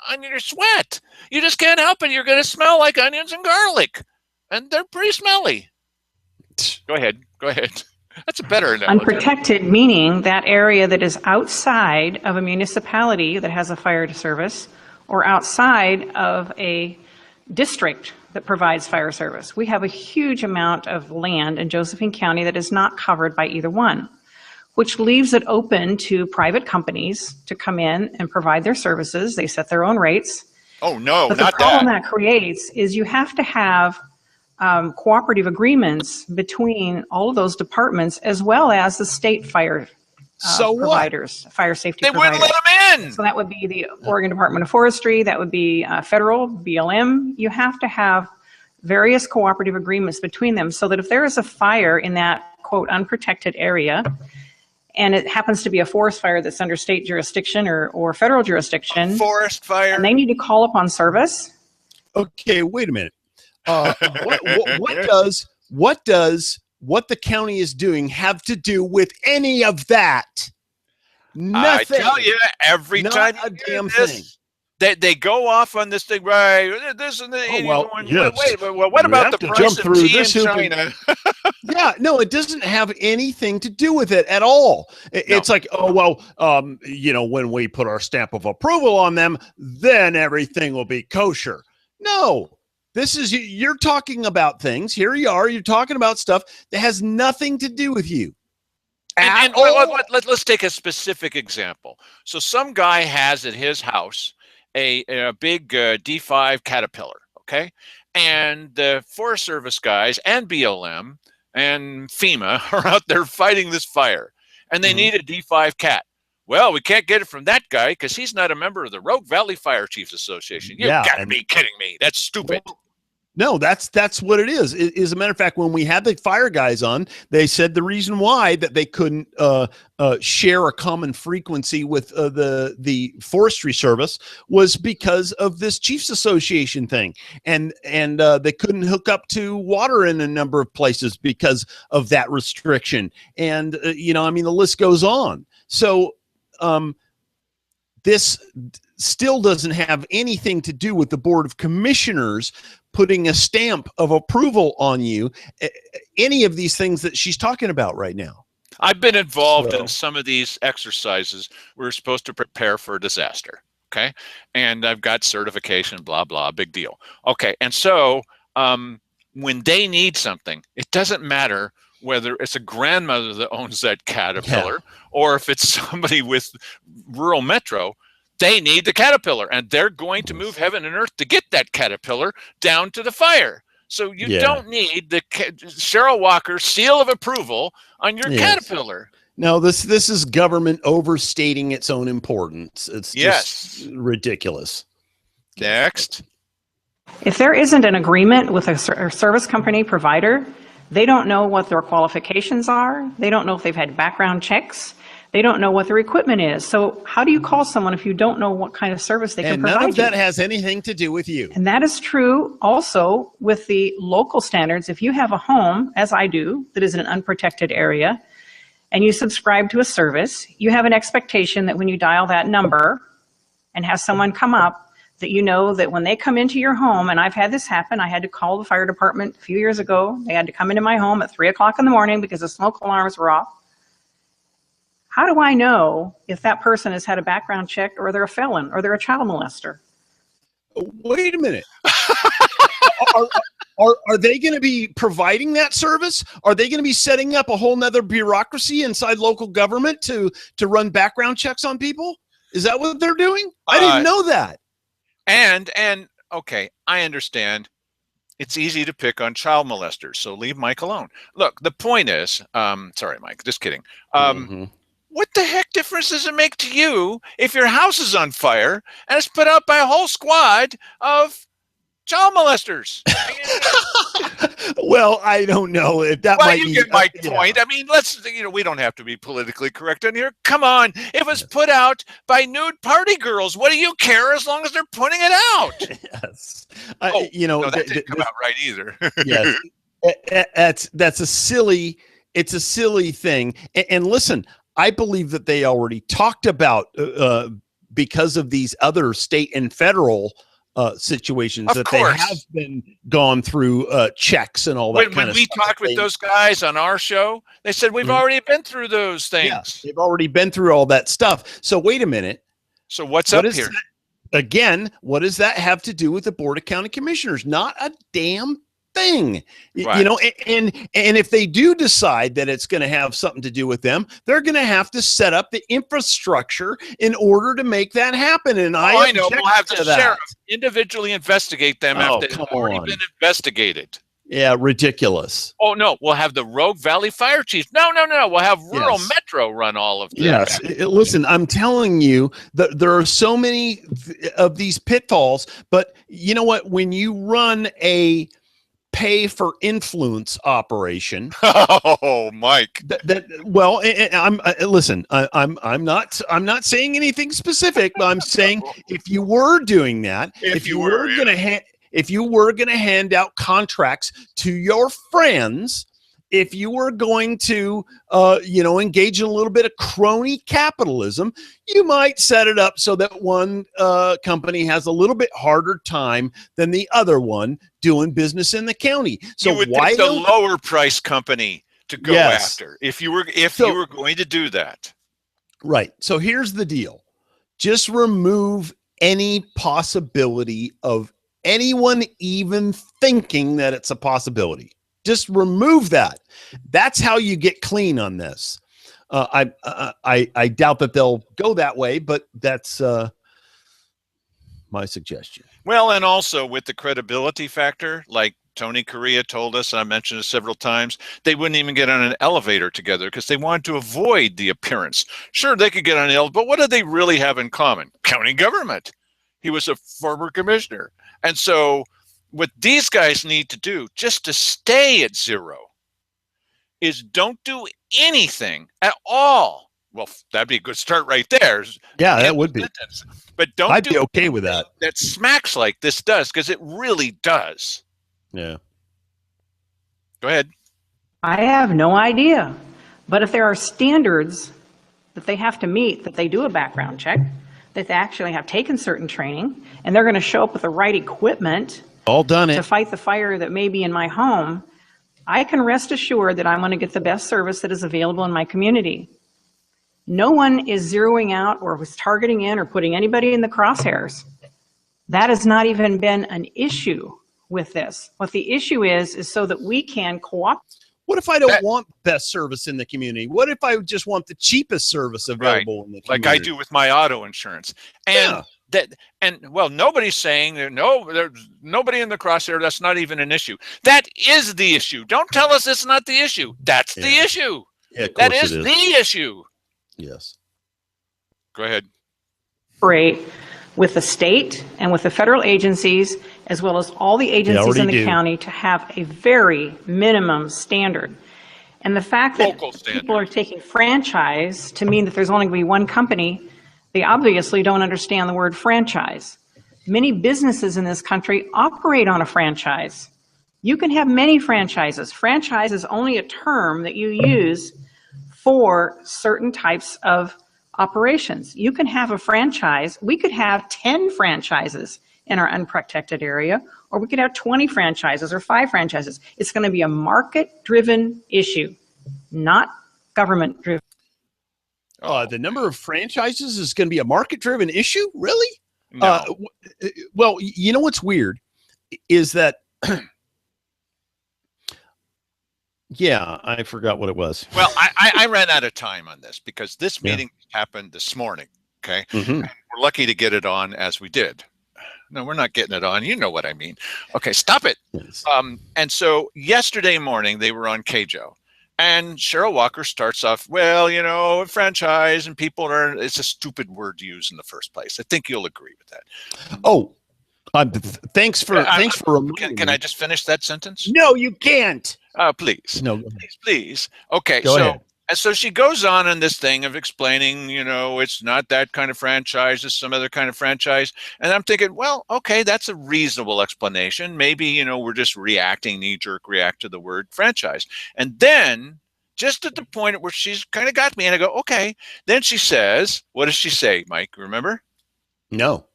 S1: on your sweat. You just can't help it. You're going to smell like onions and garlic, and they're pretty smelly. Go ahead. That's a better analogy.
S10: Unprotected, meaning that area that is outside of a municipality that has a fire service, or outside of a district that provides fire service. We have a huge amount of land in Josephine County that is not covered by either one, which leaves it open to private companies to come in and provide their services. They set their own rates.
S1: Oh, no,
S10: But
S1: not
S10: the problem
S1: that.
S10: that creates is you have to have cooperative agreements between all of those departments as well as the state fire
S2: So what?
S10: providers, fire safety
S1: They wouldn't
S10: providers.
S1: let them in.
S10: So that would be the Oregon Department of Forestry, that would be federal, BLM. You have to have various cooperative agreements between them so that if there is a fire in that quote unprotected area, and it happens to be a forest fire that's under state jurisdiction or federal jurisdiction,
S1: Forest fire.
S10: and they need to call upon service.
S2: Okay, wait a minute. What does what the county is doing have to do with any of that? Nothing.
S1: I tell you, every
S2: Not
S1: time
S2: a
S1: you do
S2: damn
S1: this,
S2: thing.
S1: they go off on this thing, right? This and that.
S2: Oh, well, yes.
S1: What
S2: We
S1: about
S2: have
S1: the
S2: to
S1: price
S2: jump
S1: of
S2: through
S1: tea in
S2: this hoop
S1: China?
S2: Yeah, no, it doesn't have anything to do with it at all. It's like, oh, well, when we put our stamp of approval on them, then everything will be kosher. No, you're talking about things. Here you are. You're talking about stuff that has nothing to do with you.
S1: And let's take a specific example. So some guy has at his house a big D5 Caterpillar, okay? And the Forest Service guys and BLM and FEMA are out there fighting this fire. And they need a D5 Cat. Well, we can't get it from that guy because he's not a member of the Rogue Valley Fire Chiefs Association. You've got to be kidding me. That's stupid.
S2: Well, no, that's what it is. As a matter of fact, when we had the fire guys on, they said the reason why that they couldn't share a common frequency with the Forestry Service was because of this Chiefs Association thing, and they couldn't hook up to water in a number of places because of that restriction. And the list goes on. So this still doesn't have anything to do with the Board of Commissioners putting a stamp of approval on you, any of these things that she's talking about right now.
S1: I've been involved in some of these exercises. We're supposed to prepare for a disaster, okay? And I've got certification, blah, blah, big deal. Okay, and so when they need something, it doesn't matter whether it's a grandmother that owns that Caterpillar or if it's somebody with rural metro. They need the Caterpillar, and they're going to move heaven and earth to get that Caterpillar down to the fire. So you don't need the Cheryl Walker seal of approval on your Caterpillar.
S2: No, this is government overstating its own importance. It's just ridiculous.
S1: Next.
S10: If there isn't an agreement with a service company provider, they don't know what their qualifications are. They don't know if they've had background checks. They don't know what their equipment is. So how do you call someone if you don't know what kind of service they can provide you?
S2: And none of that has anything to do with you.
S10: And that is true also with the local standards. If you have a home, as I do, that is in an unprotected area, and you subscribe to a service, you have an expectation that when you dial that number and have someone come up, that you know that when they come into your home, and I've had this happen, I had to call the fire department a few years ago. They had to come into my home at 3 o'clock in the morning because the smoke alarms were off. How do I know if that person has had a background check or they're a felon or they're a child molester?
S2: Wait a minute. Are they going to be providing that service? Are they going to be setting up a whole nother bureaucracy inside local government to run background checks on people? Is that what they're doing? I didn't know that.
S1: And okay, I understand. It's easy to pick on child molesters, so leave Mike alone. Look, the point is, sorry, Mike, just kidding. What the heck difference does it make to you if your house is on fire and it's put out by a whole squad of child molesters?
S2: Well, I don't know if that might be.
S1: You get my point. I mean, we don't have to be politically correct on here. Come on. It was put out by nude party girls. What do you care as long as they're putting it out?
S2: Yes.
S1: No, that didn't come out right either.
S2: Yes. That's a silly thing. And listen, I believe that they already talked about because of these other state and federal situations that they have been gone through checks and all that kind of stuff.
S1: When we talked with those guys on our show, they said we've already been through those things.
S2: Yeah, they've already been through all that stuff. So wait a minute.
S1: So what's up here?
S2: Again, what does that have to do with the Board of County Commissioners? Not a damn thing.
S1: Right.
S2: You know, and if they do decide that it's going to have something to do with them, they're going to have to set up the infrastructure in order to make that happen. And
S1: I know. We'll have the
S2: to that.
S1: sheriff individually investigate them after they've
S2: come
S1: already
S2: on.
S1: been investigated.
S2: Yeah, ridiculous.
S1: Oh, no, we'll have the Rogue Valley Fire Chief. No. We'll have Rural
S2: Yes.
S1: Metro run all of this.
S2: Yes. Listen, I'm telling you that there are so many of these pitfalls, but you know what? When you run a pay for influence operation,
S1: Oh, Mike.
S2: I'm not saying anything specific, but I'm saying if you were doing that, if you were going to hand out contracts to your friends, if you were going to, engage in a little bit of crony capitalism, you might set it up so that one company has a little bit harder time than the other one doing business in the county. So
S1: you would
S2: why
S1: pick the lower price company to go after if you were going to do that.
S2: Right. So here's the deal. Just remove any possibility of anyone even thinking that it's a possibility. Just remove that. That's how you get clean on this. I doubt that they'll go that way, but that's my suggestion.
S1: Well, and also with the credibility factor, like Tony Correa told us, and I mentioned it several times, they wouldn't even get on an elevator together because they wanted to avoid the appearance. Sure, they could get on an elevator, but what do they really have in common? County government. He was a former commissioner. And so what these guys need to do just to stay at zero is don't do anything at all. Well, that'd be a good start right there.
S2: Yeah, that would be.
S1: But
S2: I'd be okay with that.
S1: That smacks like this does, because it really does.
S2: Yeah.
S1: Go ahead.
S10: I have no idea. But if there are standards that they have to meet, that they do a background check, that they actually have taken certain training, and they're going to show up with the right equipment
S2: all done
S10: to
S2: it
S10: fight the fire that may be in my home, I can rest assured that I'm going to get the best service that is available in my community. No one is zeroing out or was targeting in or putting anybody in the crosshairs. That has not even been an issue with this. What the issue is so that we can cooperate.
S2: What if I don't want best service in the community? What if I just want the cheapest service available in the community?
S1: Like I do with my auto insurance. And nobody's saying there's nobody in the crosshair. That's not even an issue. That is the issue. Don't tell us it's not the issue. That's the issue.
S2: Yeah, of course
S1: that is the issue.
S2: Yes.
S1: Go ahead.
S10: With the state and with the federal agencies, as well as all the agencies in the county, to have a very minimum standard. And the fact that people are taking franchise to mean that there's only going to be one company, they obviously don't understand the word franchise. Many businesses in this country operate on a franchise. You can have many franchises. Franchise is only a term that you use for certain types of operations. You can have a franchise. We could have 10 franchises in our unprotected area, or we could have 20 franchises or 5 franchises. It's going to be a market-driven issue, not government-driven.
S2: The number of franchises is going to be a market-driven issue? Really?
S1: No.
S2: Well, you know what's weird is that yeah, I forgot what it was.
S1: Well, I ran out of time on this because this meeting happened this morning. Okay.
S2: Mm-hmm.
S1: We're lucky to get it on as we did. No, we're not getting it on. You know what I mean. Okay, stop it.
S2: Yes.
S1: And so yesterday morning they were on KJO, and Cheryl Walker starts off, well, franchise and people it's a stupid word to use in the first place. I think you'll agree with that.
S2: Oh, thanks for reminding
S1: Can I just finish that sentence?
S2: No, you can't.
S1: Please.
S2: No.
S1: Please. Okay.
S2: Go ahead.
S1: And so she goes on in this thing of explaining, it's not that kind of franchise, it's some other kind of franchise. And I'm thinking, well, okay, that's a reasonable explanation. Maybe, we're just knee-jerk react to the word franchise. And then just at the point where she's kind of got me and I go, okay. Then she says, what does she say, Mike? Remember?
S2: No.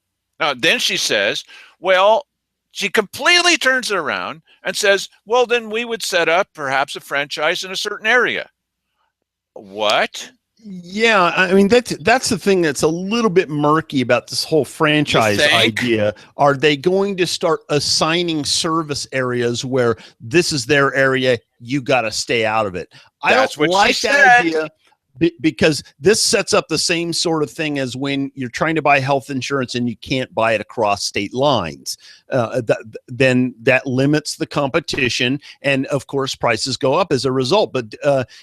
S1: Then she says, well, she completely turns it around and says, well, then we would set up perhaps a franchise in a certain area. What?
S2: Yeah, I mean that's the thing that's a little bit murky about this whole franchise idea. Are they going to start assigning service areas where this is their area, you got to stay out of it? I
S1: That's
S2: don't
S1: what she
S2: like
S1: said.
S2: that idea because this sets up the same sort of thing as when you're trying to buy health insurance and you can't buy it across state lines. Then that limits the competition, and of course prices go up as a result. But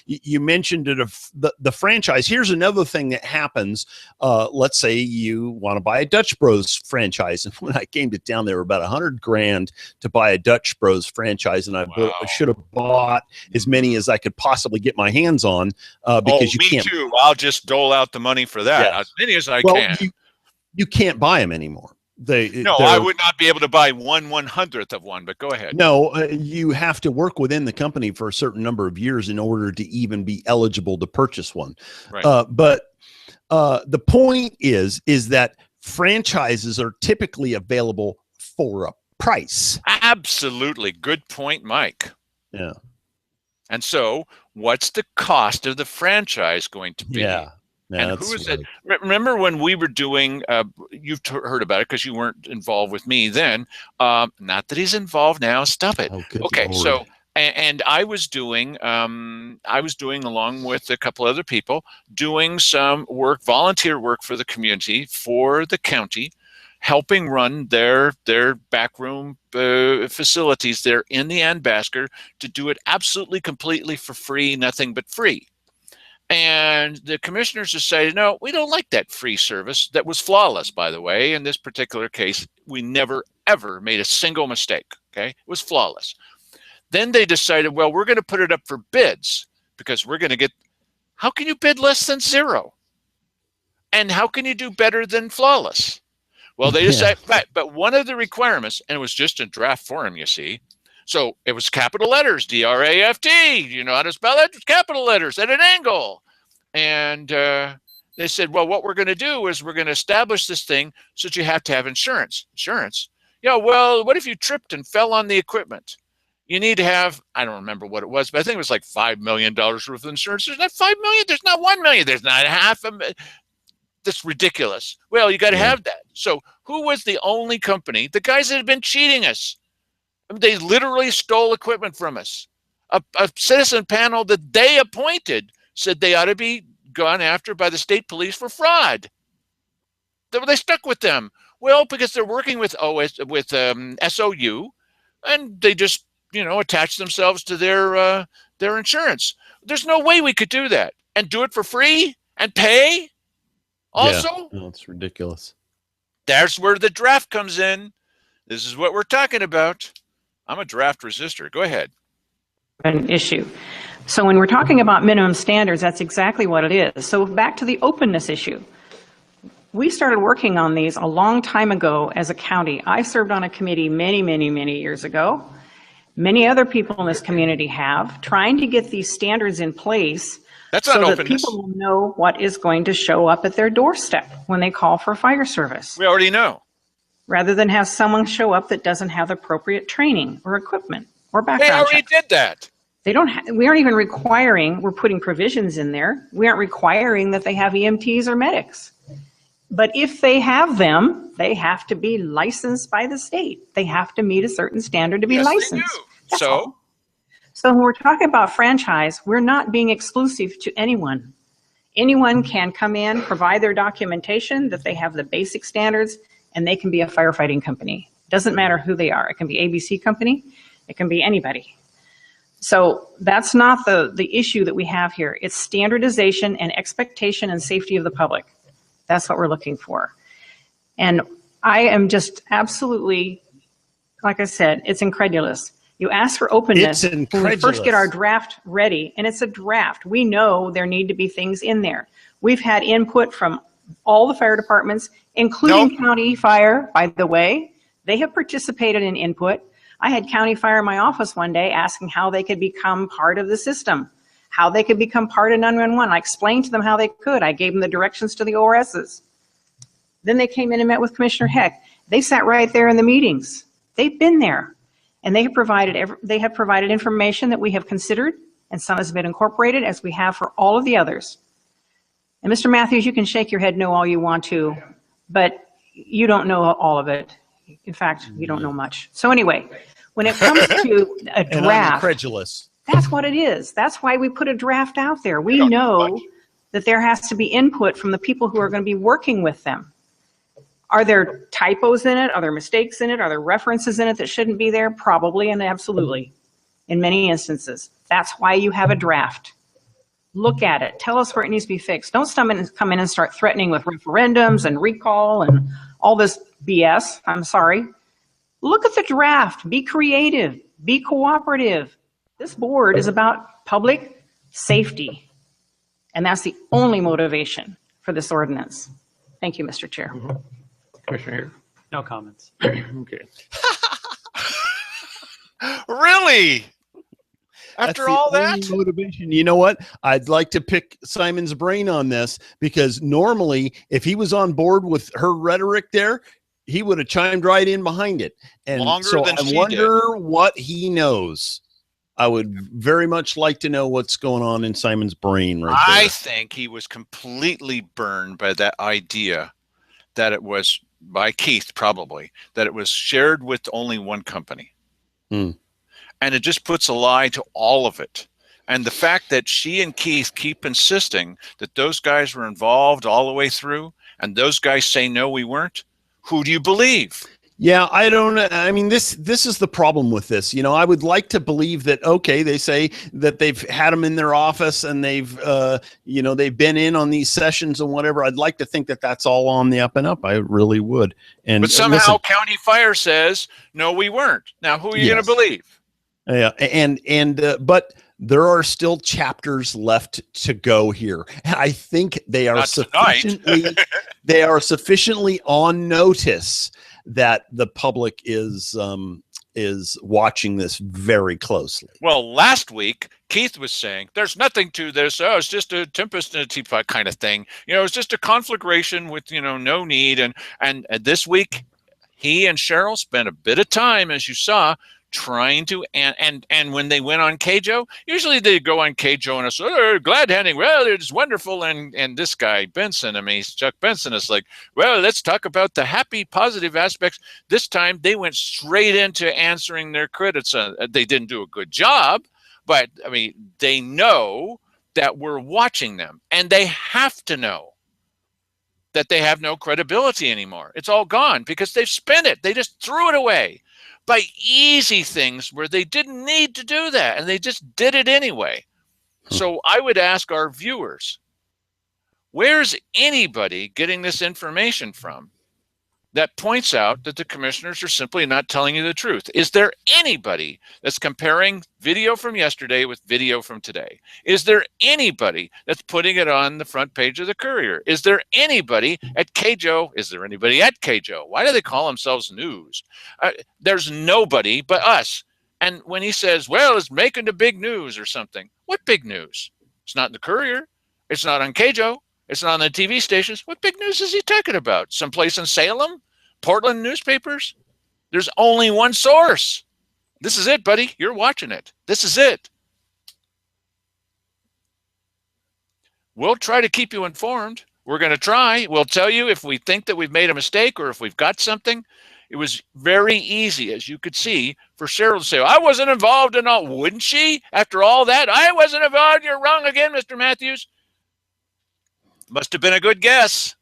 S2: you mentioned it, the franchise. Here's another thing that happens. Let's say you want to buy a Dutch Bros franchise, and when I came to town, there were about $100 grand to buy a Dutch Bros franchise, and I should have bought as many as I could possibly get my hands on because you
S1: me
S2: can't.
S1: too. I'll just dole out the money for that, as many as I can.
S2: You can't buy them anymore.
S1: I would not be able to buy 1/100th of one, but go ahead.
S2: No, you have to work within the company for a certain number of years in order to even be eligible to purchase one.
S1: Right.
S2: But the point is that franchises are typically available for a price.
S1: Absolutely. Good point, Mike.
S2: Yeah.
S1: And so what's the cost of the franchise going to be?
S2: Yeah.
S1: And who is it? Remember when we were doing, you've heard about it because you weren't involved with me then. Not that he's involved now. Stop it.
S2: Oh, good
S1: okay.
S2: Lord.
S1: So, and I was doing along with a couple other people, doing some work, volunteer work for the community, for the county, helping run their backroom facilities there in the Anbasker, to do it absolutely completely for free, nothing but free. And the commissioners decided, no, we don't like that free service. That was flawless, by the way. In this particular case, we never, ever made a single mistake. Okay, it was flawless. Then they decided, well, we're going to put it up for bids because we're going to get, how can you bid less than zero? And how can you do better than flawless? Well, they decided, but one of the requirements, and it was just in draft form, you see. So it was capital letters, D-R-A-F-T. You know how to spell it? Capital letters at an angle. And they said, well, what we're going to do is we're going to establish this thing so that you have to have insurance. Insurance? Yeah, well, what if you tripped and fell on the equipment? You need to have, I don't remember what it was, but I think it was like $5 million worth of insurance. There's not $5 million. There's not $1 million. There's not $500,000. That's ridiculous. Well, you got to have that. So who was the only company? The guys that had been cheating us. They literally stole equipment from us. A citizen panel that they appointed said they ought to be gone after by the state police for fraud. They stuck with them. Well, because they're working with SOU, and they just attach themselves to their insurance. There's no way we could do that and do it for free and pay. Also,
S2: no, it's ridiculous.
S1: That's where the draft comes in. This is what we're talking about. I'm a draft resistor. Go ahead.
S10: An issue. So when we're talking about minimum standards, that's exactly what it is. So back to the openness issue. We started working on these a long time ago as a county. I served on a committee many, many, many years ago. Many other people in this community have, trying to get these standards in place.
S1: That's not openness.
S10: So that people will know what is going to show up at their doorstep when they call for fire service.
S1: We already know.
S10: Rather than have someone show up that doesn't have the appropriate training or equipment or background
S1: check. They already did that.
S10: We aren't even requiring, we're putting provisions in there. We aren't requiring that they have EMTs or medics. But if they have them, they have to be licensed by the state. They have to meet a certain standard to be licensed.
S1: They do.
S10: So when we're talking about franchise, we're not being exclusive to anyone. Anyone can come in, provide their documentation that they have the basic standards, and they can be a firefighting company. Doesn't matter who they are. It can be ABC company. It can be anybody. So that's not the issue that we have here. It's standardization and expectation and safety of the public. That's what we're looking for. And I am just absolutely, like I said, it's incredulous. You ask for openness when we first get our draft ready, and it's a draft. We know there need to be things in there. We've had input from all the fire departments, including County Fire, by the way. They have participated in input. I had County Fire in my office one day asking how they could become part of the system, how they could become part of 911. I explained to them how they could. I gave them the directions to the ORSs. Then they came in and met with Commissioner Heck. They sat right there in the meetings. They've been there, and they have provided information that we have considered, and some has been incorporated, as we have for all of the others. And Mr. Matthews, you can shake your head no all you want to, but you don't know all of it. In fact, you don't know much. So anyway, when it comes to a
S2: And I'm
S10: draft,
S2: incredulous.
S10: that's what it is. That's why we put a draft out there. We know that there has to be input from the people who are going to be working with them. Are there typos in it? Are there mistakes in it? Are there references in it that shouldn't be there? Probably and absolutely, in many instances. That's why you have a draft. Look at it. Tell us where it needs to be fixed. Don't come in and start threatening with referendums and recall and all this BS. I'm sorry. Look at the draft. Be creative. Be cooperative. This board is about public safety. And that's the only motivation for this ordinance. Thank you, Mr. Chair.
S6: Commissioner here.
S5: No comments.
S6: Okay.
S1: Really?
S2: That's
S1: After
S2: the
S1: all
S2: only
S1: that?
S2: motivation. You know what? I'd like to pick Simon's brain on this, because normally if he was on board with her rhetoric there, he would have chimed right in behind it. And
S1: Longer
S2: so
S1: than
S2: I
S1: she
S2: wonder what he knows. I would very much like to know what's going on in Simon's brain right
S1: I
S2: there.
S1: think he was completely burned by that idea that it was, by Keith probably, that it was shared with only one company.
S2: Hmm.
S1: And it just puts a lie to all of it. And the fact that she and Keith keep insisting that those guys were involved all the way through, and those guys say, no, we weren't. Who do you believe?
S2: Yeah, I don't know. I mean, this is the problem with this. You know, I would like to believe that, okay, they say that they've had them in their office and they've, they've been in on these sessions and whatever. I'd like to think that that's all on the up and up. I really would. And
S1: But somehow
S2: listen,
S1: County Fire says, no, we weren't. Now, who are you going
S2: Yes.
S1: to believe?
S2: yeah, but there are still chapters left to go here. I think they are
S1: Not tonight.
S2: they are sufficiently on notice that the public is watching this very closely.
S1: Well, last week, Keith was saying, there's nothing to this. Oh, it's just a tempest in a teapot kind of thing. You know, it's just a conflagration with, no need. And this week, he and Cheryl spent a bit of time, as you saw, trying to, and when they went on KJO, usually they go on KJO and it's glad handing, well, it's wonderful. And this guy, Benson, Chuck Benson is like, well, let's talk about the happy, positive aspects. This time they went straight into answering their critics. They didn't do a good job, but they know that we're watching them, and they have to know that they have no credibility anymore. It's all gone because they've spent it. They just threw it away by easy things where they didn't need to do that, and they just did it anyway. So I would ask our viewers, where's anybody getting this information from that points out that the commissioners are simply not telling you the truth? Is there anybody that's comparing video from yesterday with video from today? Is there anybody that's putting it on the front page of the Courier? Is there anybody at KJO? Is there anybody at KJO? Why do they call themselves news? There's nobody but us. And when he says, well, it's making the big news or something, what big news? It's not in the Courier. It's not on KJO. It's not on the TV stations. What big news is he talking about? Someplace in Salem? Portland newspapers? There's only one source. This is it, buddy. You're watching it. This is it. We'll try to keep you informed. We're going to try. We'll tell you if we think that we've made a mistake or if we've got something. It was very easy, as you could see, for Cheryl to say, I wasn't involved in all. Wouldn't she? After all that, I wasn't involved. You're wrong again, Mr. Matthews. Must have been a good guess.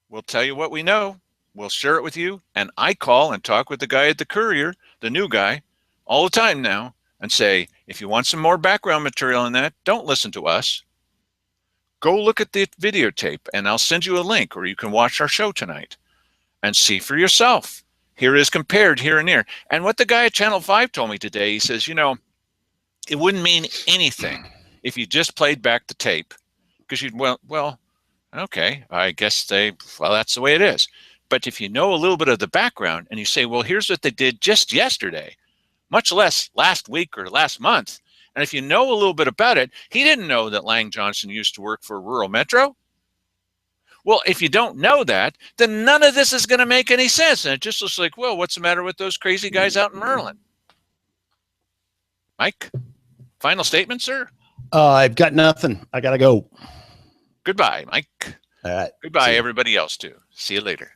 S1: We'll tell you what we know. We'll share it with you. And I call and talk with the guy at the Courier, the new guy, all the time now, and say, if you want some more background material on that, don't listen to us. Go look at the videotape, and I'll send you a link, or you can watch our show tonight and see for yourself. Here it is compared here and there. And what the guy at Channel 5 told me today, he says, it wouldn't mean anything if you just played back the tape, because you'd, well, okay, I guess that's the way it is. But if you know a little bit of the background and you say, well, here's what they did just yesterday, much less last week or last month. And if you know a little bit about it, he didn't know that Lang Johnson used to work for Rural Metro. Well, if you don't know that, then none of this is going to make any sense. And it just looks like, well, what's the matter with those crazy guys out in Maryland? Mike, final statement, sir?
S2: I've got nothing. I gotta go.
S1: Goodbye, Mike.
S2: All right.
S1: Goodbye,
S2: See ya.
S1: everybody else, too. See you later.